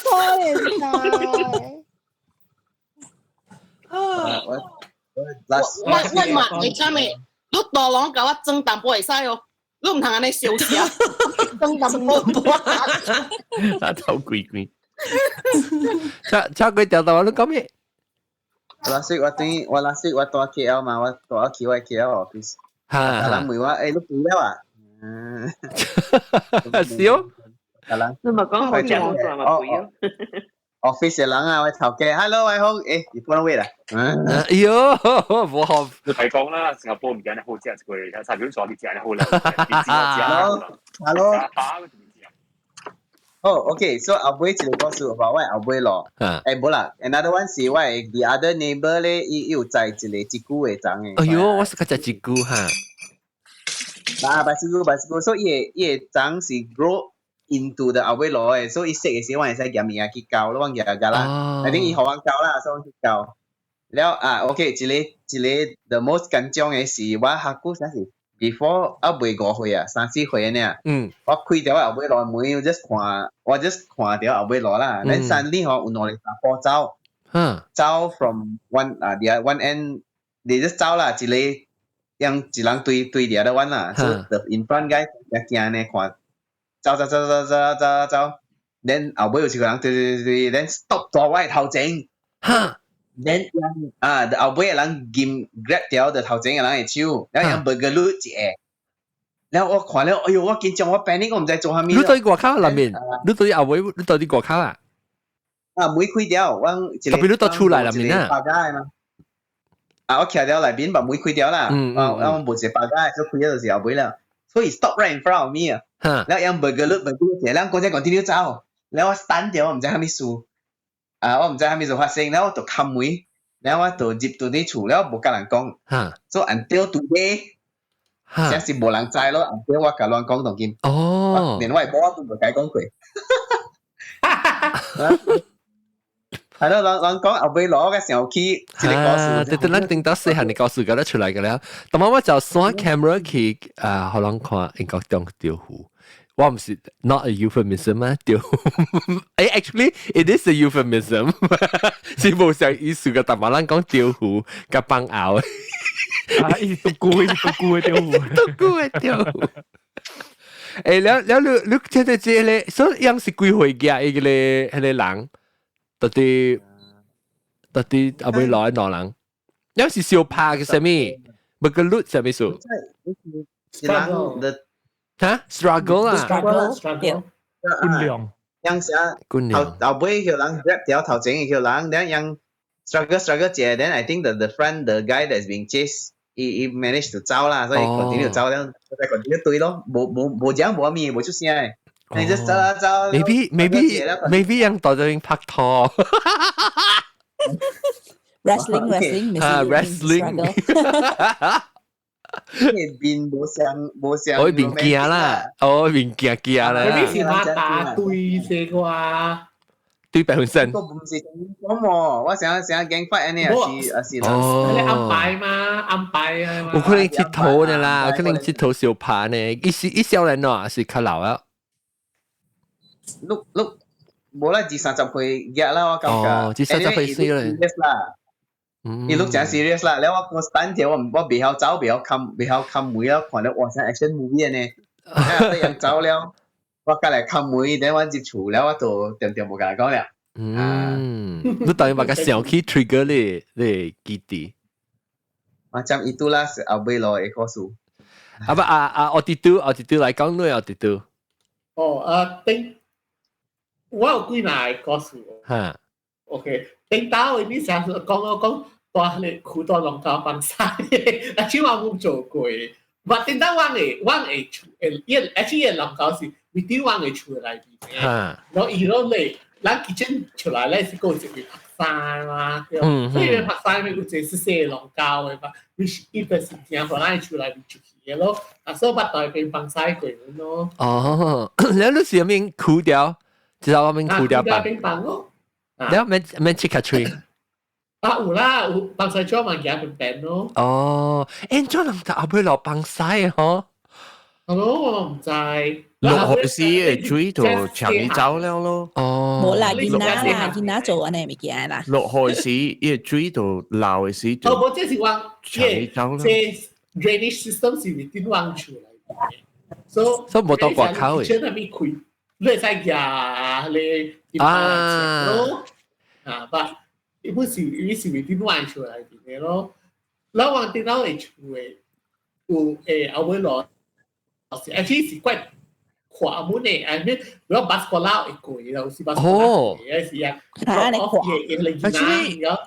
可憐晒。我墨你知未？你大郎甲我裝淡薄會使哦，你唔通安尼笑笑，裝淡薄。打頭鬼鬼。叉鬼掉到我都講咩？last week 我到 KL 嘛，我到去我 KL office。嚇。人問我誒，你肥了啊？笑。你咪講好似好多咪肥咯。office 嘅人啊，我頭家 ，hello 喂好，誒，你搬到位啦？哎呦，冇好。你睇講啦，新加坡唔見得好食一個，差點咗啲食得好啦。Hello。Oh, okay. So Abui cerita kosu about what Abui lo.冇啦。Another one 是我 the other neighbor 咧，伊有在一個吉古嘅長嘅。哎呦，我是個只吉古哈。巴斯古，所以伊長是 grow into the Abui lo 嘅，所以食嘅時候我係使鹽嘢去教咯，我鹽㗎啦。I think 伊學我教啦，所以我去教。แล้วOK，一個 the most 緊張嘅是我下古啥是 before 未5歲啊，3、4歲呢。我開條後尾來門，我 just 看條後尾來啦。then suddenly 有兩個打波走 from one the one end， 你 just 走啦，一人對the other one 啦。so the in front guy 行呢看，走。then 後尾有一個人對 ，then stop 咗我頭前。then 後尾嘅人grab 掉的頭前嘅人嘅手，然後人burger 一下，然後我看了，哎呦，我緊張，我 panic， 我唔知做啥物。你對外口裏面，你對後尾，你對啲外口啊？門開掉，我特別你到出來裏面啊？我徛掉內邊把門開掉啦，我冇隻爆架，所以開咗就是後尾啦，所以 stop right in front of me 啊，然後人 burger 一下，然後嗰隻continue走，然後我 stand 掉，我唔知啥物事。我唔知係咪做發生，然後我就冚門，然後我就入到啲厝，然後冇甲人講，so until today，真是冇人知咯。until 我甲人講同見，連我某都冇解講過。係咯，人講後尾攞嘅時候去一個故事，你哋聽到細漢嘅故事講得出嚟嘅啦。但係我就攞 camera 去可能看英國當條湖。我唔是 not a euphemism 啊，屌！actually it is a euphemism， 是無上意思嘅，但係咱講釣魚甲放牛，一直獨孤嘅釣魚，獨孤嘅釣魚。了，你聽到這咧，所以樣是幾歲嘅一個人，到底後尾來哪人？樣是小拍嘅什麼？乜個律什麼數？struggle 啊 ，struggle， 官量，樣時後尾叫人 grab 掉頭前嘅叫人，然後樣 struggle 姐 ，then I think the friend the guy that's being chased，he managed to 走啦，所以 continue 走了，再 continue 對咯，冇講冇咩冇出聲嘅，你 just 走。maybe 樣到咗拍拖。wrestling， 邊冇上，我邊驚啦，邊驚啦。嗰啲是馬打對嘅啩，對白本身。都唔是咁喎，我想驚發呢是你安排嘛，安排啊嘛。我可能佚佗嘅啦，可能佚佗小拍呢，一少年咯，是較老啊。碌冇啦，20-30歲日啦，我感覺。20-30歲啦。你錄真 serious 啦，你我 stand 條我未曉走，未曉冚門啦，看到哇像 action movie 呢，然後走了，我隔嚟冚門，等我接觸了，我就點冇甲講了。你當然把個想起 trigger 你記憶。Macam itulah Abui lo ekosu. Apa auditor來講你auditor。頂我有幾耐故事喎。OK， 頂到你成日講大你好多龍頭幫曬，阿超我冇做過， But 點解我會出actually 諗搞是 within 我會出來邊嘅，然後嚟，咱 kitchen 出來咧是夠直接拍山啦，所以拍山咪有隻是細龍膠嘅嘛 ，which 一個時間可能出來邊出去嘅咯，啊所以把代變放曬佢咯。哦，แล้วรู้สึกมันคูเดียวจะเอามันคูเดียวปังแล้วมันชิคาทรี有啦，有放曬咗物件เป็น咯。哦，咗人就阿妹落放曬嗬。我唔知。落海時嘅水就長你走了咯。哦，冇啦，見哪做安尼物件啦。落海時嘅水就流嘅時就。我即是話，即 drainage system 是會點樣出嚟嘅，所以冇到掛口嘅。即係咪開？你係呀，你啊，但一般是會點樣出嚟嘅咯？然後電腦嚟出嘅，有後尾落，actually 是怪。跨門嘅，I mean，如果 bus 過撈一個，有時 bus 過嘅時啊，你跨嘢嚟見啊，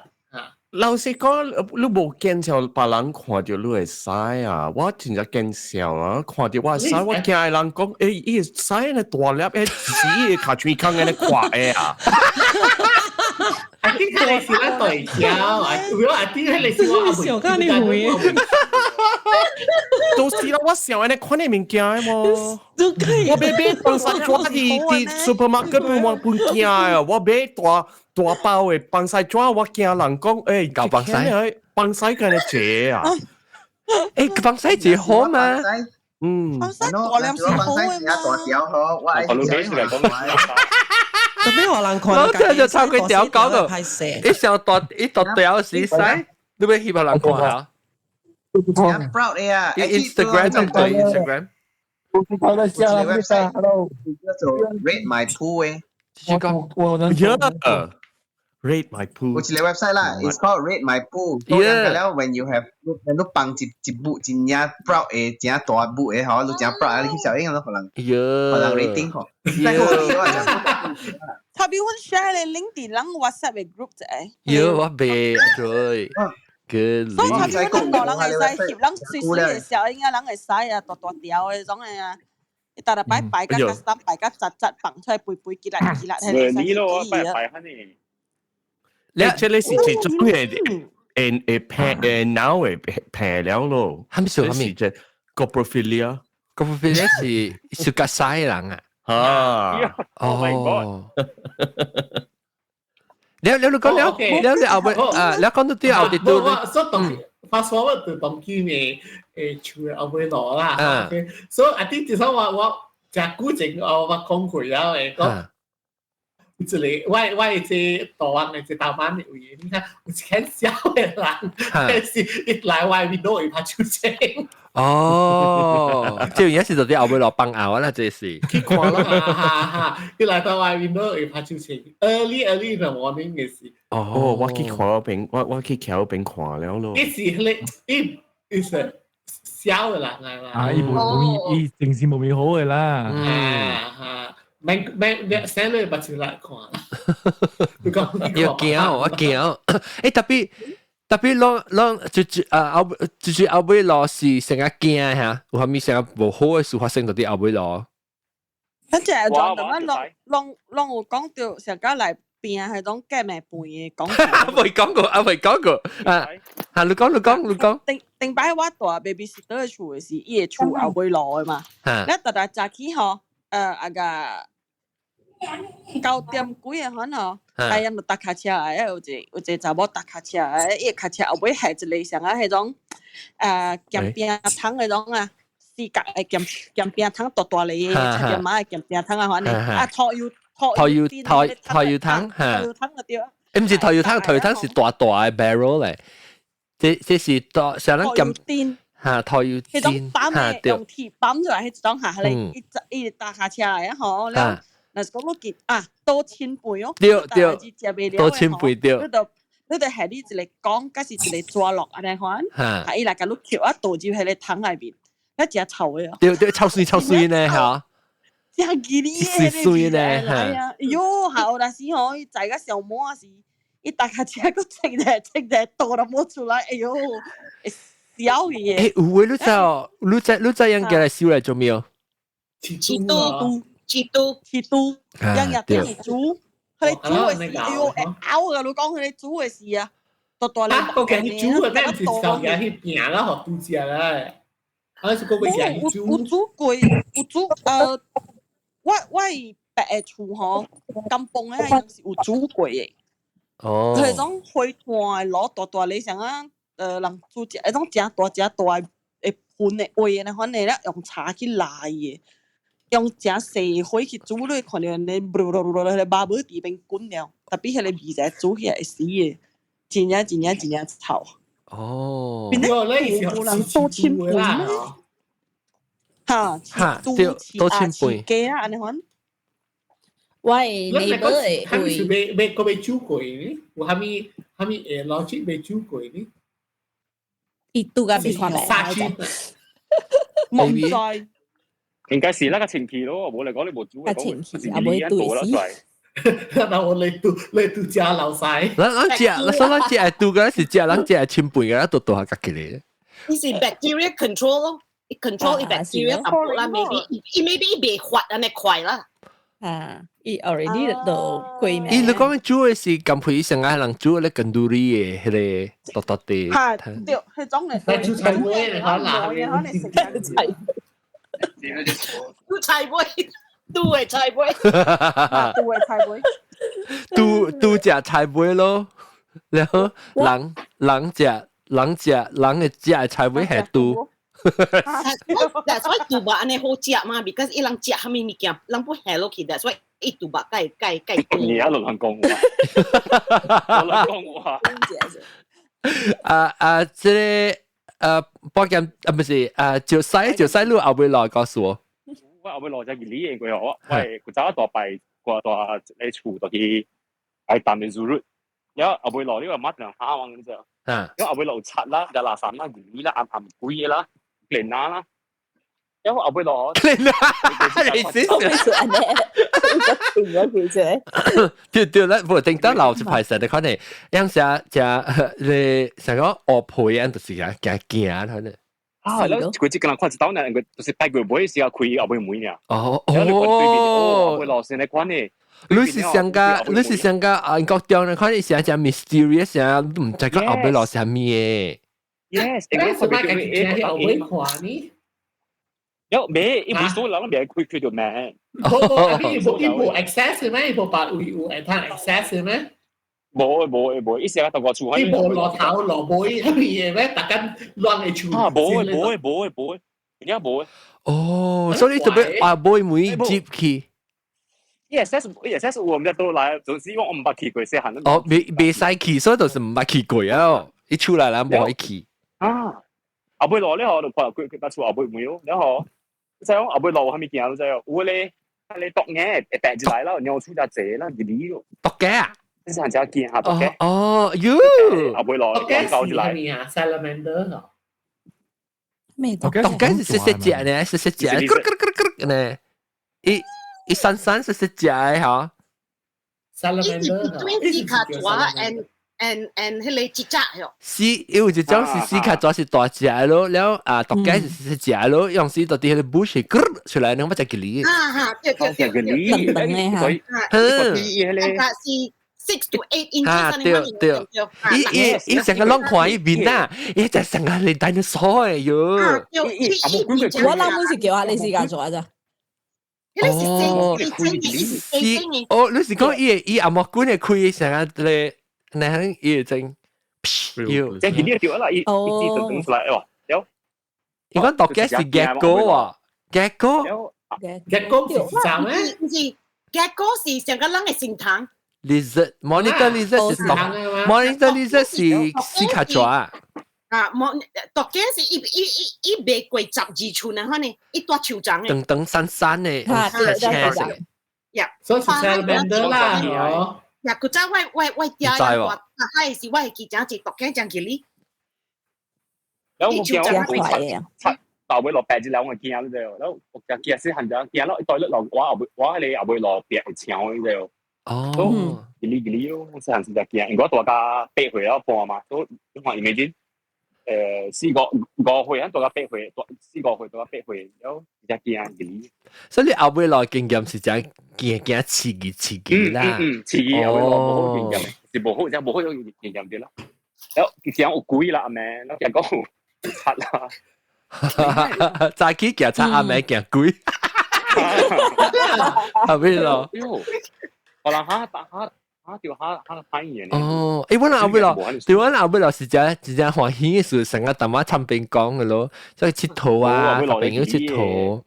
老實講，你冇見到別人看到你會使啊，我真係見笑啊，看到我使，我驚人講，伊使呢大粒嘅屎卡住坑嘅跨嘅啊。I think 係你是那對焦，如果 I think 係你是我小看你會，都是啦，我想安尼看你物件嘅麼？我買放曬紙啲 supermarket 我半驚啊！我買大包嘅放曬紙，我驚人講誒，搞放曬，放曬嘅咧謝啊！誒，放曬最好嘛？放曬大量是好嘅嘛？大條好，我係特別可能看到就抄佢條講到，一上大條時使，你咪希望人看下。I'm proud 呀！Instagram 就對 Instagram。叫做 Rate My Pool 誒。Rate My Pool。有一個 website 啦 ，it's called Rate My Pool。咁然後 when you have 你放一部真正 proud 嘅真大部嘅嗬，你真 proud 你去小英都可能 rating 嗬。他比我 share 咧 LinkedIn 人 WhatsApp 嘅 group 啫。我俾對。Good。所以他比我人人會使翕，人隨隨嘅小英啊，人會使啊，大條嘅種嘅啊。一大擺甲三擺甲雜放出來，背結啦，你咯，擺下呢。你這裡是一種嘅誒腦嘅平了咯，係咪做咩？即 Coprophilia 是小格西人啊！Oh my god！你講你後尾啊，你講到啲後邊都，fast forward 到當今嘅處後尾攞啦。所以 I think 至少我只古正我講佢啊講。這裡我這大灣嘅這大灣嘅嘢，你看有很少嘅人，但是一來外面都會拍出聲。哦，即係有時就啲後尾落崩咬啦，這是。去看啦，一來到外面都會拍出聲。early in the morning 嘅事。哦，我去看邊，我去橋邊看了咯。一時你是小嘅人啊。啊，伊正是冇咪好嘅啦。咩寫你把錢來看，要驚我驚，誒特別攞就後尾攞是成日驚嚇，有下面成日無好嘅事發生到啲後尾攞。反正係講咁樣，讓我講到成家嚟邊係種雞命背嘅講。未講過啊！嚇你講。定擺我大 baby sitter 嘅厝嘅時，伊嘅厝後尾攞嘅嘛。你特特早起嗬。啊個9點幾嘅可能，係人就搭卡車來，有一查某搭卡車來，伊卡車後尾係一個上啊迄種鹹餅湯嗰種啊，四角嘅鹹餅湯大大粒嘅，七點碼嘅鹹餅湯啊，反正啊拖油湯嗰啲啊，唔是拖油湯是大大嘅 barrel 嚟，這是大上撚鹹。嚇，拖油煎，嚇用鐵綁出來，迄種下嚟一搭下車嚟啊！嗬，แล้ว嗱講到見啊，多千倍哦，對，多千倍對。你哋係呢一個講，嗰時一個抓落安尼款，係伊來甲你扣啊，倒入喺你湯內邊，一隻臭嘅哦。對，臭水呢嚇，真吉利嘅，水呢嚇。喲，好啦，是嗬，伊在個小魔是，一搭下車個清嘅倒到冇出來，哎喲。小嘢。诶，有诶，你知样嘅嚟燒嚟做咩哦？切都，日日俾人煮，佢哋煮嘅事，哎呦，咬噶，你講佢哋煮嘅事啊，多多你。個嘅煮嘅咩？唔係舊嘢去拼啦，學杜只啦。係個嘅嘢煮。有煮過，有煮我白嘅厝嗬，金崩咧有時有煮過嘅。哦。佢種開炭攞大你想啊，人煮只一種正大嘅盤嘅煨嘅，可能咧用茶去拉嘅。用正細火去煮咧，可能你把尾地邊滾了，特別係你味仔煮起來死嘅，真正臭。哦，變咗咧，有人多千倍啦，嚇，多千倍。雞啊，安尼款。喂，你係未煮過呢？我係咪logic 未煮過呢？itu kan bisa Mong應該是那個前期咯，冇嚟講你冇煮嘅講，阿妹對事。那我嚟度家老細。咱只係度嘅是只，咱只係千倍嘅，度下隔起嚟。呢是 bacteria control 咯 ，control bacteria 咁啦 ，maybe 未發安尼快啦。it already 都貴咩？你講煮嘅是咁配上啊，人煮咧更多啲嘅，迄個多啲。係，對，係種嚟。煮菜粿嚟講嗱，可能食緊菜。都菜粿，都係菜粿，都係菜粿，都食菜粿咯。然後人嘅食菜粿係都。That's why 杜巴安尼好食嘛 ，because 伊人食蝦米物件，人不下落去。That's why 伊杜巴計。你喺度亂講話，亂講話。這波劍唔是就西路後尾來告訴我。我後尾來就係呢嘢佢我，喂，佢走一大擺過大你厝度去係淡嘅 Zurut，然後後尾來呢個乜人蝦王咁啫。然後後尾來柒啦，就垃圾啦、魚啦、暗鬼嘢啦。連拿啦，因為後尾落，連拿，你死對啦，不定得留住排實，你可能有時你成個學配樣就是啊，驚可能。啊，แล้ว佢只可能看一刀呢，佢就是帶佢妹時候佢後尾妹呢。哦，後尾落先嚟關呢。你是上個英國調呢？可能成隻 mysterious 啊，唔知個後尾落係咩？Yes, sebab kan kita away kuah ni. Yo, me, ibu so lang biar quick video man. Ibu access ni, ibu pak ibu entah access ni. Bo, isi kata gua cuhan. Ibu lo tahu lo boy, tapi ye, takkan luang itu. Ah, boy. Ini boy. Oh, so ni tu boy mui jeep ki. Yes, 我們都來，就是因為我唔捌去過細漢。哦，未使去，所以就是唔捌去過啊。一出來啦，冇可以去。啊，後尾落咧，我就看佢把厝後尾冇，然後即係講後尾落係咪見到就係有咧，你讀嘅帶進來啦，然後出隻姐啦，你讀嘅啊，即係人家見下讀嘅。哦，後尾落搞進來。Salamander 讀嘅是食隻呢，食隻，呢，一散食隻嚇。Salamander 伊卡抓 and 迄個節則喲。是，因為就將是絲卡抓是大隻咯，然後獨雞是隻咯，用時到啲喺度 bush 出來，你乜隻吉利？對，所以是6 to 8 inches。對，伊成個攏看伊面啊，伊就成個你 dinosaur 嘅喲。我諗每次叫下你絲卡抓咋？哦，你是講伊阿莫管嘅開成個咧？那很也真，有，即係呢條啦，一支就整出來喎，有。你講讀嘅是 gecko 啊 ，gecko 是啥咩？唔是 gecko 是成個人嘅心臟。lizard，monitor lizard 是monitor lizard 是絲卡抓。啊，讀嘅是一百過12寸啊，可能一大手掌嘅。等散嘅，係。呀，所以是 salamander 啦，哦。呀，佢真喂爹呀，我係是我係記者係讀緊講嘅哩。有冇見我後尾落白字兩個見咗啫，然後我就見先行咗，見咗袋落落我你後尾落白牆嗰啲哦，哩咯，先行先就見，如果大家背回咗半嘛，都因為imagine。4、5歲，到咗8歲，4、5歲到咗8歲，有只驚嘅。所以你後尾來經驗是真驚刺激啦。刺激後尾來冇好經驗，是冇好有經驗啲啦。有驚有鬼啦，阿妹，有驚講柒啦。早起驚柒阿妹驚鬼。後尾咯。可能嚇條反應。哦，誒，我後尾咯，對我後尾咯是真歡喜嘅事，成日淡仔參邊講嘅咯，即係佚佗啊，同朋友佚佗。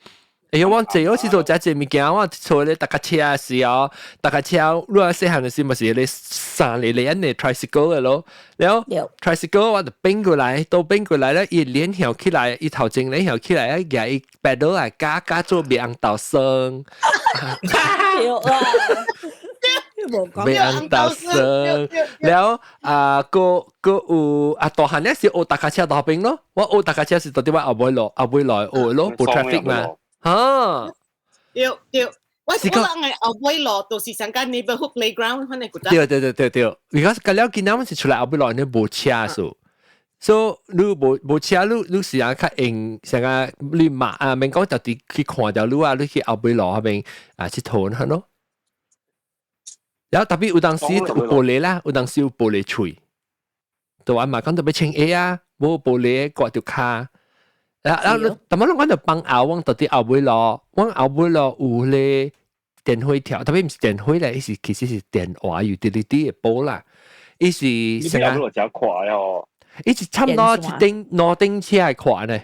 誒，我坐好似做隻物件，我坐咧搭架車嘅時候，搭架車，如果細漢嘅時咪是咧3嚟安尼 tricycle 嘅咯，然後 tricycle 我就變過來，到變過來咧，伊連跳起來，伊頭前咧跳起來，夾伊 pedal 啊，加做別道聲。未按到聲，แล้วก็ต่อหันเนี่ยสิโอตากาเชียต่อเป็นเนาะว่าโอตากาเชียสิตัวที่ว่าเอาไว้ลอยโอโลปูทราฟิกมาฮะเดี๋ยวว่าไงเอาไว้รอตัวสิสังกัด neighborhood playground ข้างในกูจ้าเดี๋ยวbecause กันแล้วกินน้ำมันสิ出來เอาไว้ลอยเนี่ยบ่เชียso 你無車你時間較用成個你馬啊免講特地去看到你啊你去後尾路嗰邊佚佗嚇咯然後特別有當時有玻璃啦有當時有玻璃喙就話嘛講特別清氣啊冇玻璃刮條卡然後但係我就幫後往特地後尾路往後尾路有咧電火條特別唔是電火咧其實是電話 utility 嘅煲啦伊是成個你比快哦伊是差唔多一頂兩頂車係快呢。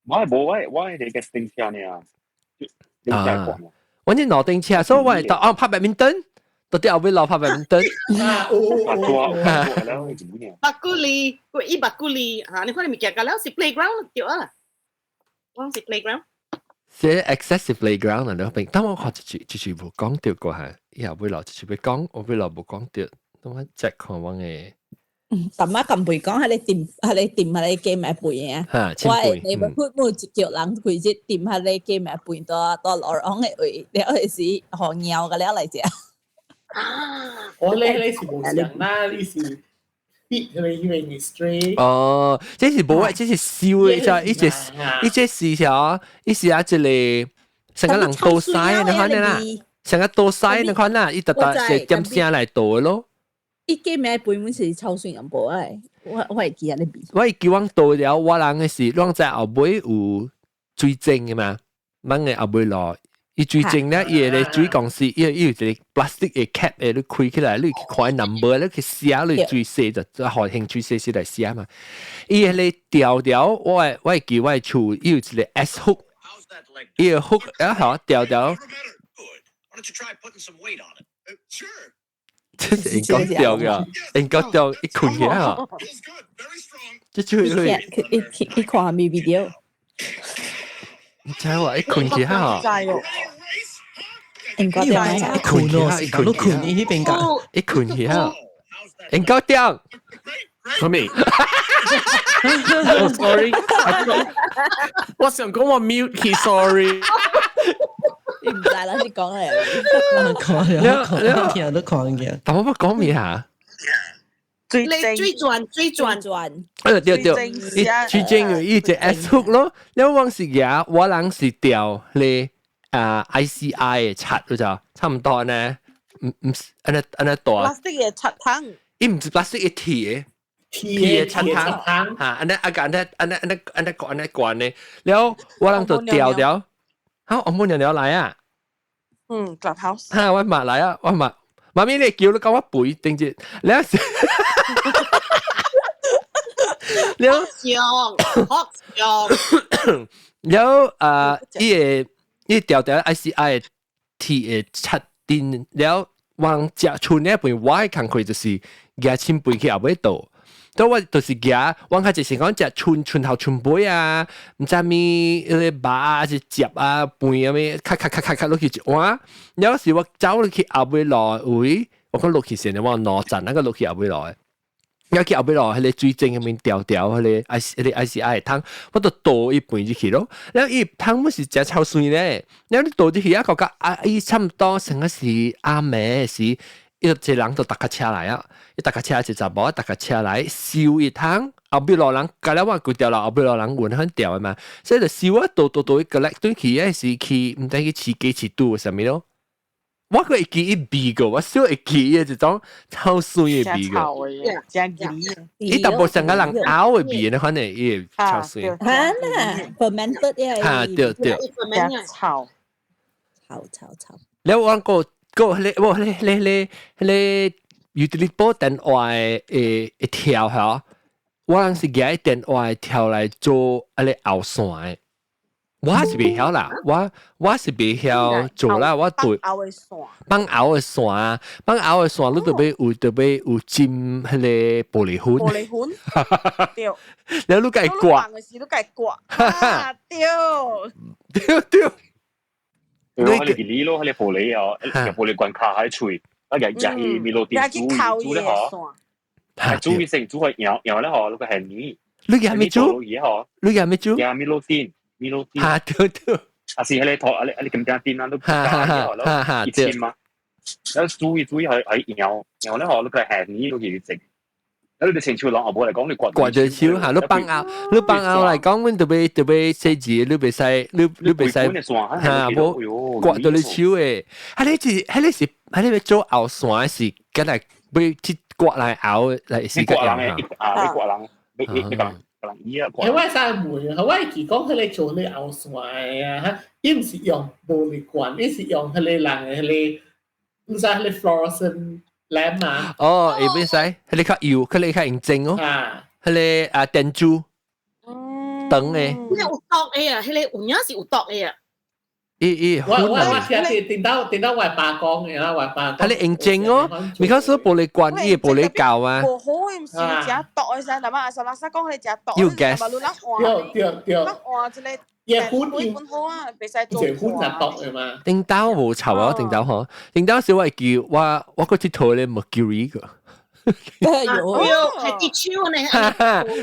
我係你嘅頂車呢啊。我啲兩頂車，所以我係到拍badminton，到啲後尾落拍badminton。百古里，伊百古里嚇，你看你咪夾㗎啦，是 playground 掉啊，我是 playground。是 accessible playground 啊，你邊？當我學住冇講掉過係，以後尾落住冇講，我尾落冇講掉，當我隻看我嘅。但係咁背講係你掂下你記埋背嘅，喂，你咪พูด冇一腳人佢只掂下你記埋背多落講嘅位，你係時學尿嘅你嚟啫。我呢是冇人啦，呢是必你 straight。哦，這是冇，這是笑嘅咋，呢隻是啥？呢是啊，這裡成個人倒曬，你看啦，成個倒曬，你看啦，呢特是點聲嚟倒嘅咯。伊記名背本是抽算人報誒，我係記人哋比。我係記往到了，我人嘅是，啷在後尾有水晶嘅嘛，乜嘅後尾落，伊水晶咧，伊個水公司，伊有一個 plastic 嘅 cap 誒，你開起來，你去看 number，你去寫，你最細就學興最細嚟寫嘛。伊個調，我係記我係處，伊有一個 S hook，伊個 hook 啊好調。真係應該掉㗎，應該掉一捆嘢啊！即係佢看咪 video， 唔知話一捆嘢啊！應該掉一捆咯，是搞到捆呢邊㗎，一捆嘢啊！應該掉。係咪？Oh sorry，我想講我 mute 佢 sorry。你唔使啦，你講嚟。講都講嘅。但我乜講咩啊？最轉。最正嘅一隻 S hook 咯，你往時嘅我人是掉你ICI 嘅刷嗰就差唔多呢，唔安那多。plastic 嘅刷湯。伊唔是 plastic 嘅鐵嘅刷湯嚇，安那關呢，แล้ว我人就掉。嚇，我冇尿嚟啊！Clubhouse 嚇，我媽嚟啊！我媽咪你叫你講我背定住，你一時你依條ICI 嘅鐵嘅刷電，แล้ว往隻厝呢邊我嘅工課就是夾錢背去後尾度。都我就是夾，我開始是講隻寸頭寸背啊，唔知咪嗰啲把啊、隻夾啊、背啊咩，咔落去一碗。有時我走落去後尾落位，我講落去時我攞陣那個落去後尾落，有去後尾落喺你水晶入面掉喺你 ICI 湯，我就倒一半入去咯。然後伊湯唔是隻臭水咧，然後你倒入去一個伊差唔多成個是阿妹是。一個人就搭架車來啊！一搭架車就查某搭架車來燒一湯，後邊落人，隔離話佢掉落後邊落人換很掉嘅嘛，所以就笑啊，到個叻對佢係是佢唔知佢似幾似度上面咯。我個會記一鼻個，我少會記嘅這種超水嘅鼻個。真嘅，伊淡薄成個人咬嘅鼻咧，可能伊超水。嚇，fermented 嘅。嚇，對。炒。แล้ววันก็เลยอยู่ที่โป๊ะแต่ออยเที่ยวเหรอวันสิแกแต่ออยเที่ยว嚟做อะไรเอาสวยว่า是未曉啦ว่า是未曉做啦ว่า對幫拗嘅線幫拗嘅線你就要有浸迄個玻璃粉對แล้ว你計刮對你係啲咯，係啲玻璃啊，有玻璃罐卡喺嘴，啊日係米露店煮咧嗬，係煮一成煮係然後咧嗬，嗰個係米，你係咪煮？你係咪煮？有米露店，嚇對，啊是係你托啊你咁樣店啦，都加咗咯，一千嘛，然後煮係然後咧嗬，嗰個係米都幾正。你哋成條浪後部嚟講，你刮對超嚇，你幫拗嚟講，阮特別細字，你袂使嚇，無刮到你超誒。你要做拗線是，梗係要去刮嚟拗嚟是個樣嚇。你刮人，你依啊刮。喺外曬門，喺外期講佢哋做你拗線啊，伊唔是用玻璃罐，伊是用佢哋人嘅佢哋唔使佢哋 fluorescent。哦，會變使，佢哋較油，佢哋較認真哦，佢哋電珠，長嘅。佢有毒嘅啊，佢哋有影是有毒嘅啊。我聽到外爸講嘅啦，外爸。佢哋認真哦，咪講說玻璃罐，伊個玻璃膠啊。無好嘅唔是食毒嘅噻，但係阿實拉薩講佢哋食毒。要 gas。對。換一個。夜款本好啊，別使做。夜款就毒嘅嘛。頂刀無臭啊，頂刀嗬，頂刀小慧叫我個鐵頭咧 Mercury 個。係跌超呢。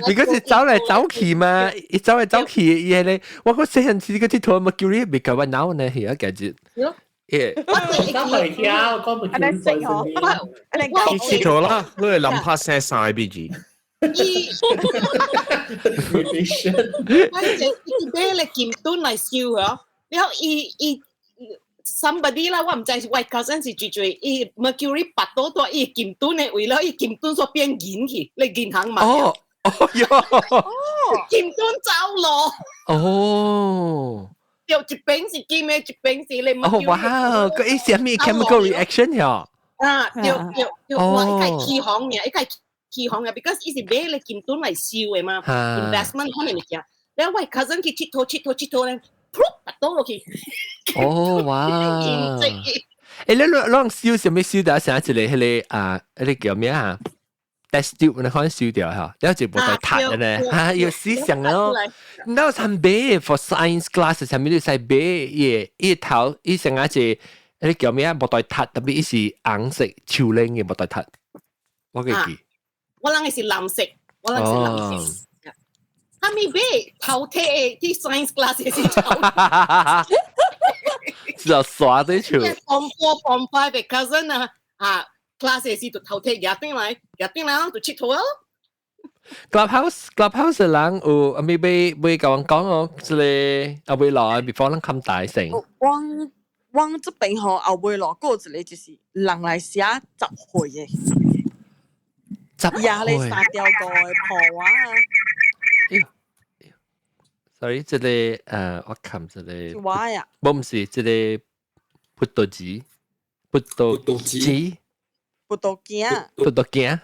你嗰時走嚟走去嘛，一走嚟走去嘢咧，我個細陣時個鐵頭 Mercury 未夠我腦呢，係啊，繼續。我回家，我唔見佢先。鐵頭啦，你係諗下寫晒 BG。你劍端嚟笑啊！然後somebody 啦，我唔知外國陣時最Mercury 拔多多，劍端嘅為咗劍端所變銀去，你銀行買。哦喲，劍端走咯。哦。有一邊是劍嘅，一邊是你。哦哇，個係什麼 chemical reaction 呀？我係起行嘅，一個。起行嘅 ，because 伊是買嚟劍端嚟燒嘅嘛 ，investment 可能嚟嘅。你喂 cousin 佢佚佚咧，噗拔到落去。哦哇！誒，你燒什麼燒掉？成一個迄個迄個叫咩啊 ？test tube 你可以燒掉嚇，你有一部在塌嘅咧嚇，要思想咯。你有參買 for science class 上面你使買伊頭伊成一個迄個叫咩啊？木袋塌，特別伊是紅色超靚嘅木袋塌，我記記。我諗嘅是藍色，我諗係藍色。係咪俾頭貼啲 science class 嘅時候？就耍啲潮。Form 4 Form 5嘅 cousin 啊，class 嘅時就頭貼入嚟就切頭咯。Clubhouse 嘅人有啊，咪俾教人講哦，即係後尾來 before 人咁大聲。往這邊吼後尾來過一個就是人來寫集會嘅。廿你殺掉個婆話啊 ！sorry， 這裡我看這裡話呀，唔是這裡葡萄枝，葡萄枝，葡萄鏡，葡萄鏡，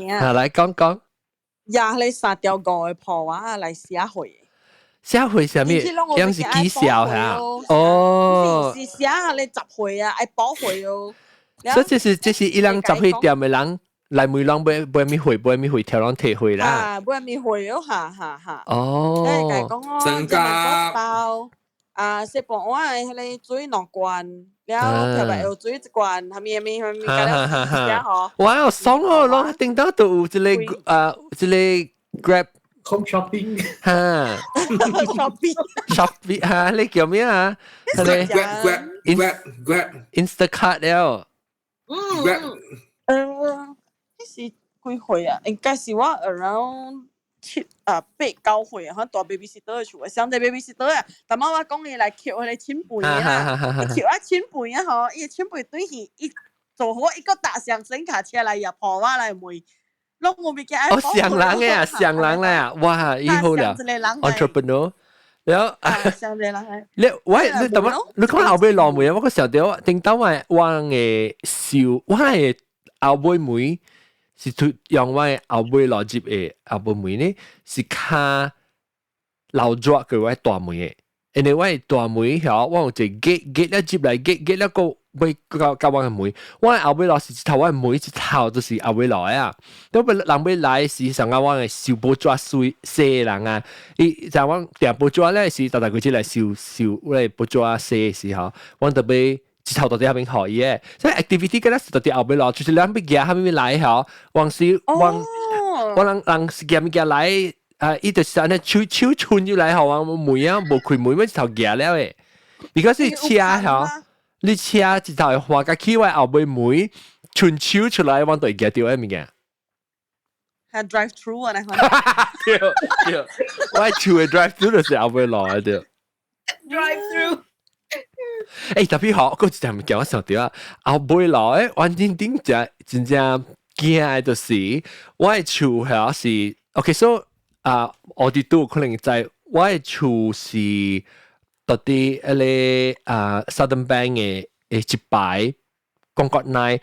嚟講，廿你殺掉個婆話嚟寫會。寫會上面有時幾笑嚇，哦，是寫下你集會啊，愛保會哦。所以這是一人集會店嘅人來每人買咪會跳人提會啦。啊，買咪會咯，嚇。哦。誒，講我增加包啊，食飯我係你水兩罐，然後特別有水一罐，係咪？哇，爽哦！咯，頂到都有一個Grab。Home shopping 嚇 shopping 嚇，你叫咩啊？係 Grab Instacart 了。呢是幾歲啊？應該是我 around 8、9歲啊，大 babysitter 厝啊，上隻 babysitter 啊，但媽我講伊來扣佢哋親輩啊，扣啊親輩啊吼，伊親輩對伊伊做好一個大上整卡車來入破我來問，攏冇物件愛。上人嘅啊，上人咧啊，哇，以後啦 ，entrepreneur。แล้ว喂，你等下，你講後尾落梅啊！我個時候屌，定到我嘅笑，我嘅後尾梅是用我嘅後尾落接嘅後尾梅呢，是卡老抓嘅我大梅嘅，因為我係大梅嚇，我有隻結一接嚟結一個。未教我嘅妹，我後尾落是頭我妹一頭就是後尾來啊，咁人尾來是上個我嘅小寶抓水細人啊，伊就我定寶抓咧是大佢只嚟小咧寶抓細嘅時候，我特別一頭到底下邊學嘢，所以 activity 嗰陣時到底後尾落，就是兩邊嘅下邊來嚇，往時往人是嘅嘅來啊，伊就是安尼手穿入來嚇，我妹啊無開妹咩頭嘅了誒，而家是車嚇。你車一頭花架起位後尾妹傳手出來，往對嘅掉喺面嘅。係 drive through 啊！你講。對，我係處嘅 drive through 就是後尾落嘅。drive through。誒特別好，嗰陣咪叫我想到啊，後尾落誒，我真正驚就是我係處係是 ，OK，so 我哋都可能在我係處是。到底Southern Bank 嘅一排公國內，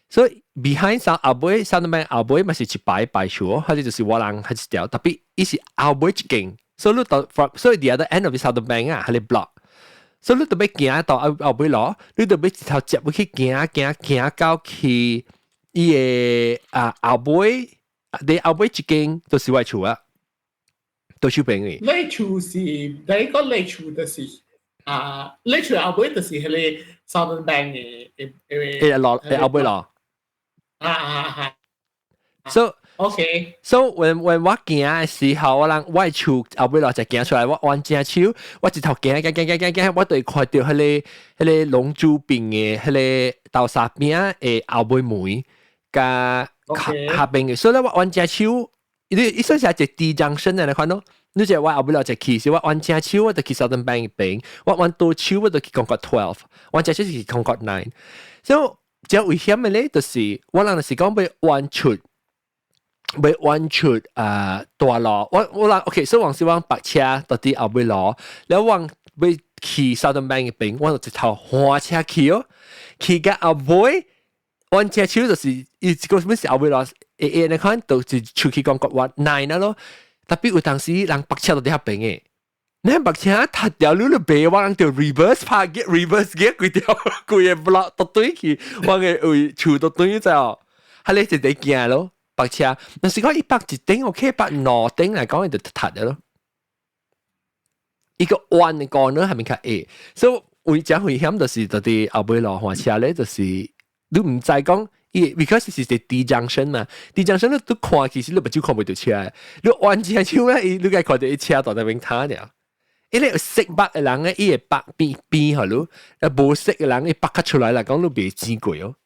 所以 behind 後尾 Southern Bank 後尾咪是一排處，或者就是我人係一條，特別伊是後尾一間，所以你到所以 the other end of the Southern Bank 啊，係你 block，所以你特別行到後尾攞，你特別一頭接去行到去伊嘅後尾，你後尾一間就是我處啊。都出邊嘅。你處是你講你處就是你處後尾就是係你 Southern Bank 嘅落後尾落。So when 我行嘅時候，我處後尾落就行出來，我彎正手，我一頭行，我對看到迄個龍珠邊嘅迄個豆沙餅嘅後尾梅，加下邊嘅，所以咧我彎正手。你算是一隻 D junction 嚟看咯，你就我後尾落隻 key，是我彎正手我就去 Southern Bank 邊，我彎倒手我就去 Concord 12，彎正手是去 Concord 9，所以只危險嘅咧，就是我人是講要彎出大路，我人 OK，所以往時往白車到啲後尾路，然後往要去 Southern Bank 邊，我就一頭花車去哦，去到後尾。彎正手就是伊個咩時後尾落，你看就是出去講國話9啦咯，特別有當時人白車到底下邊嘅，你白車塌掉你白我人條 reverse 拍嘅 reverse 嘅佢條佢嘅 block 到對去，我嘅會處到對就，係你就得驚咯白車，但是講一百一頂 OK， 百兩頂嚟講就塌咗咯，一個彎嘅講呢係咪較所以會講危險就是到底後尾落換車咧就是。你唔知講，because 是 D junction 嘛 ，D junction 你都看其實你目睭看唔到車，你彎正手咧，你該看到啲車在那邊攤了。因為有識北嘅人咧，伊會北邊係咯，無識嘅人伊北卡出來啦，講你未知過哦，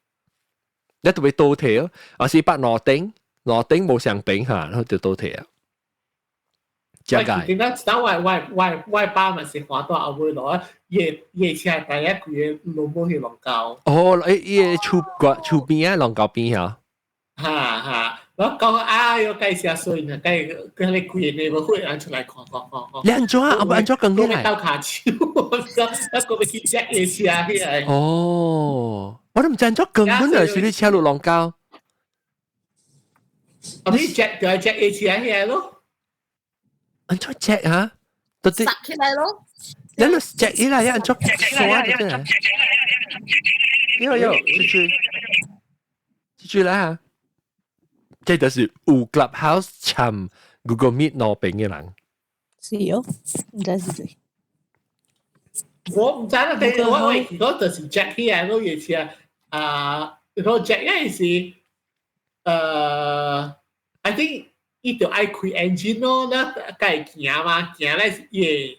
你特別倒退哦，而是北羅頂冇上邊嚇，然後就倒退啊。點解？等我爸咪是花到後尾落，夜車第一句老母去龍溝。哦，伊厝邊啊，龍溝邊嚇。嚇，我講要介紹水呢，佢你攰你冇會人出來看。你安怎啊？安怎講起來？到卡超，一個去隻夜車起來。哦，我都唔知安怎講，本來是你車路龍溝。你隻夜車起來咯。安怎 check 啊？到底殺起來咯！你攞 check 起來，安怎刷的真係？有，記住啦！這就是有 Clubhouse 參 Google Meet 攞餅嘅人。是哦，唔知是誰。我唔知啦，但係我如果就是 Jack 起來咯，也是如果 Jack 也是I think。伊就愛開 engine 咯，那該行嘛，行咧也，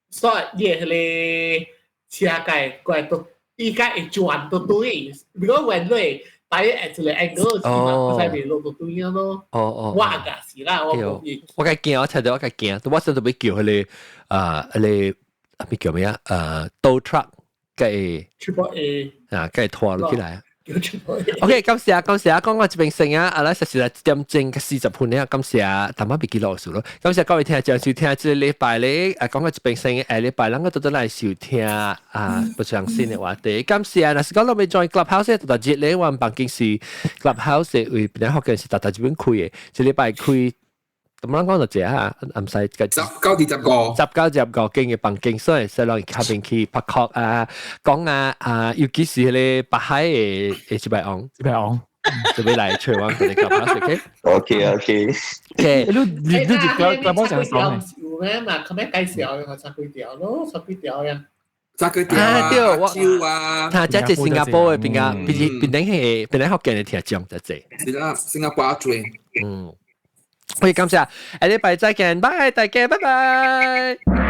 所以也迄個車該過來都，伊該會轉都對。如果原來睇誒，就嚟 angle 字嘛，我喺邊落到對樣咯。哇㗎是啦，我梗驚，我睇到我梗驚，我真係俾叫佢哋咩叫咩啊？tow truck 嘅 Triple A 啊，梗係拖落起來。OK， 感謝講我這邊先啊，啦實時係點正嘅40分咧，感謝淡薄別記落數咯，感謝各位聽眾收聽，這禮拜咧講我這邊先禮拜兩個都來收聽不上新嘅話題，感謝嗱，是講我哋 join Clubhouse 到節咧，我辦公室 Clubhouse 為邊學嘅是大這邊開嘅，這禮拜開。咁樣講就這嚇，唔使嘅19個經嘅辦公，所以細路下邊去拍殼講要幾時咧北海嘅接白昂，就俾嚟吹玩佢哋夾下 OK。你就幫上講咩嘛？佢咩介紹嘅炸粿條咯，炸粿條呀。炸粿條啊，燒啊，他即係新加坡嘅邊頂學嘅你聽講就這。是啦，新加坡最。OK，感謝，下禮拜再見，拜，大家拜拜。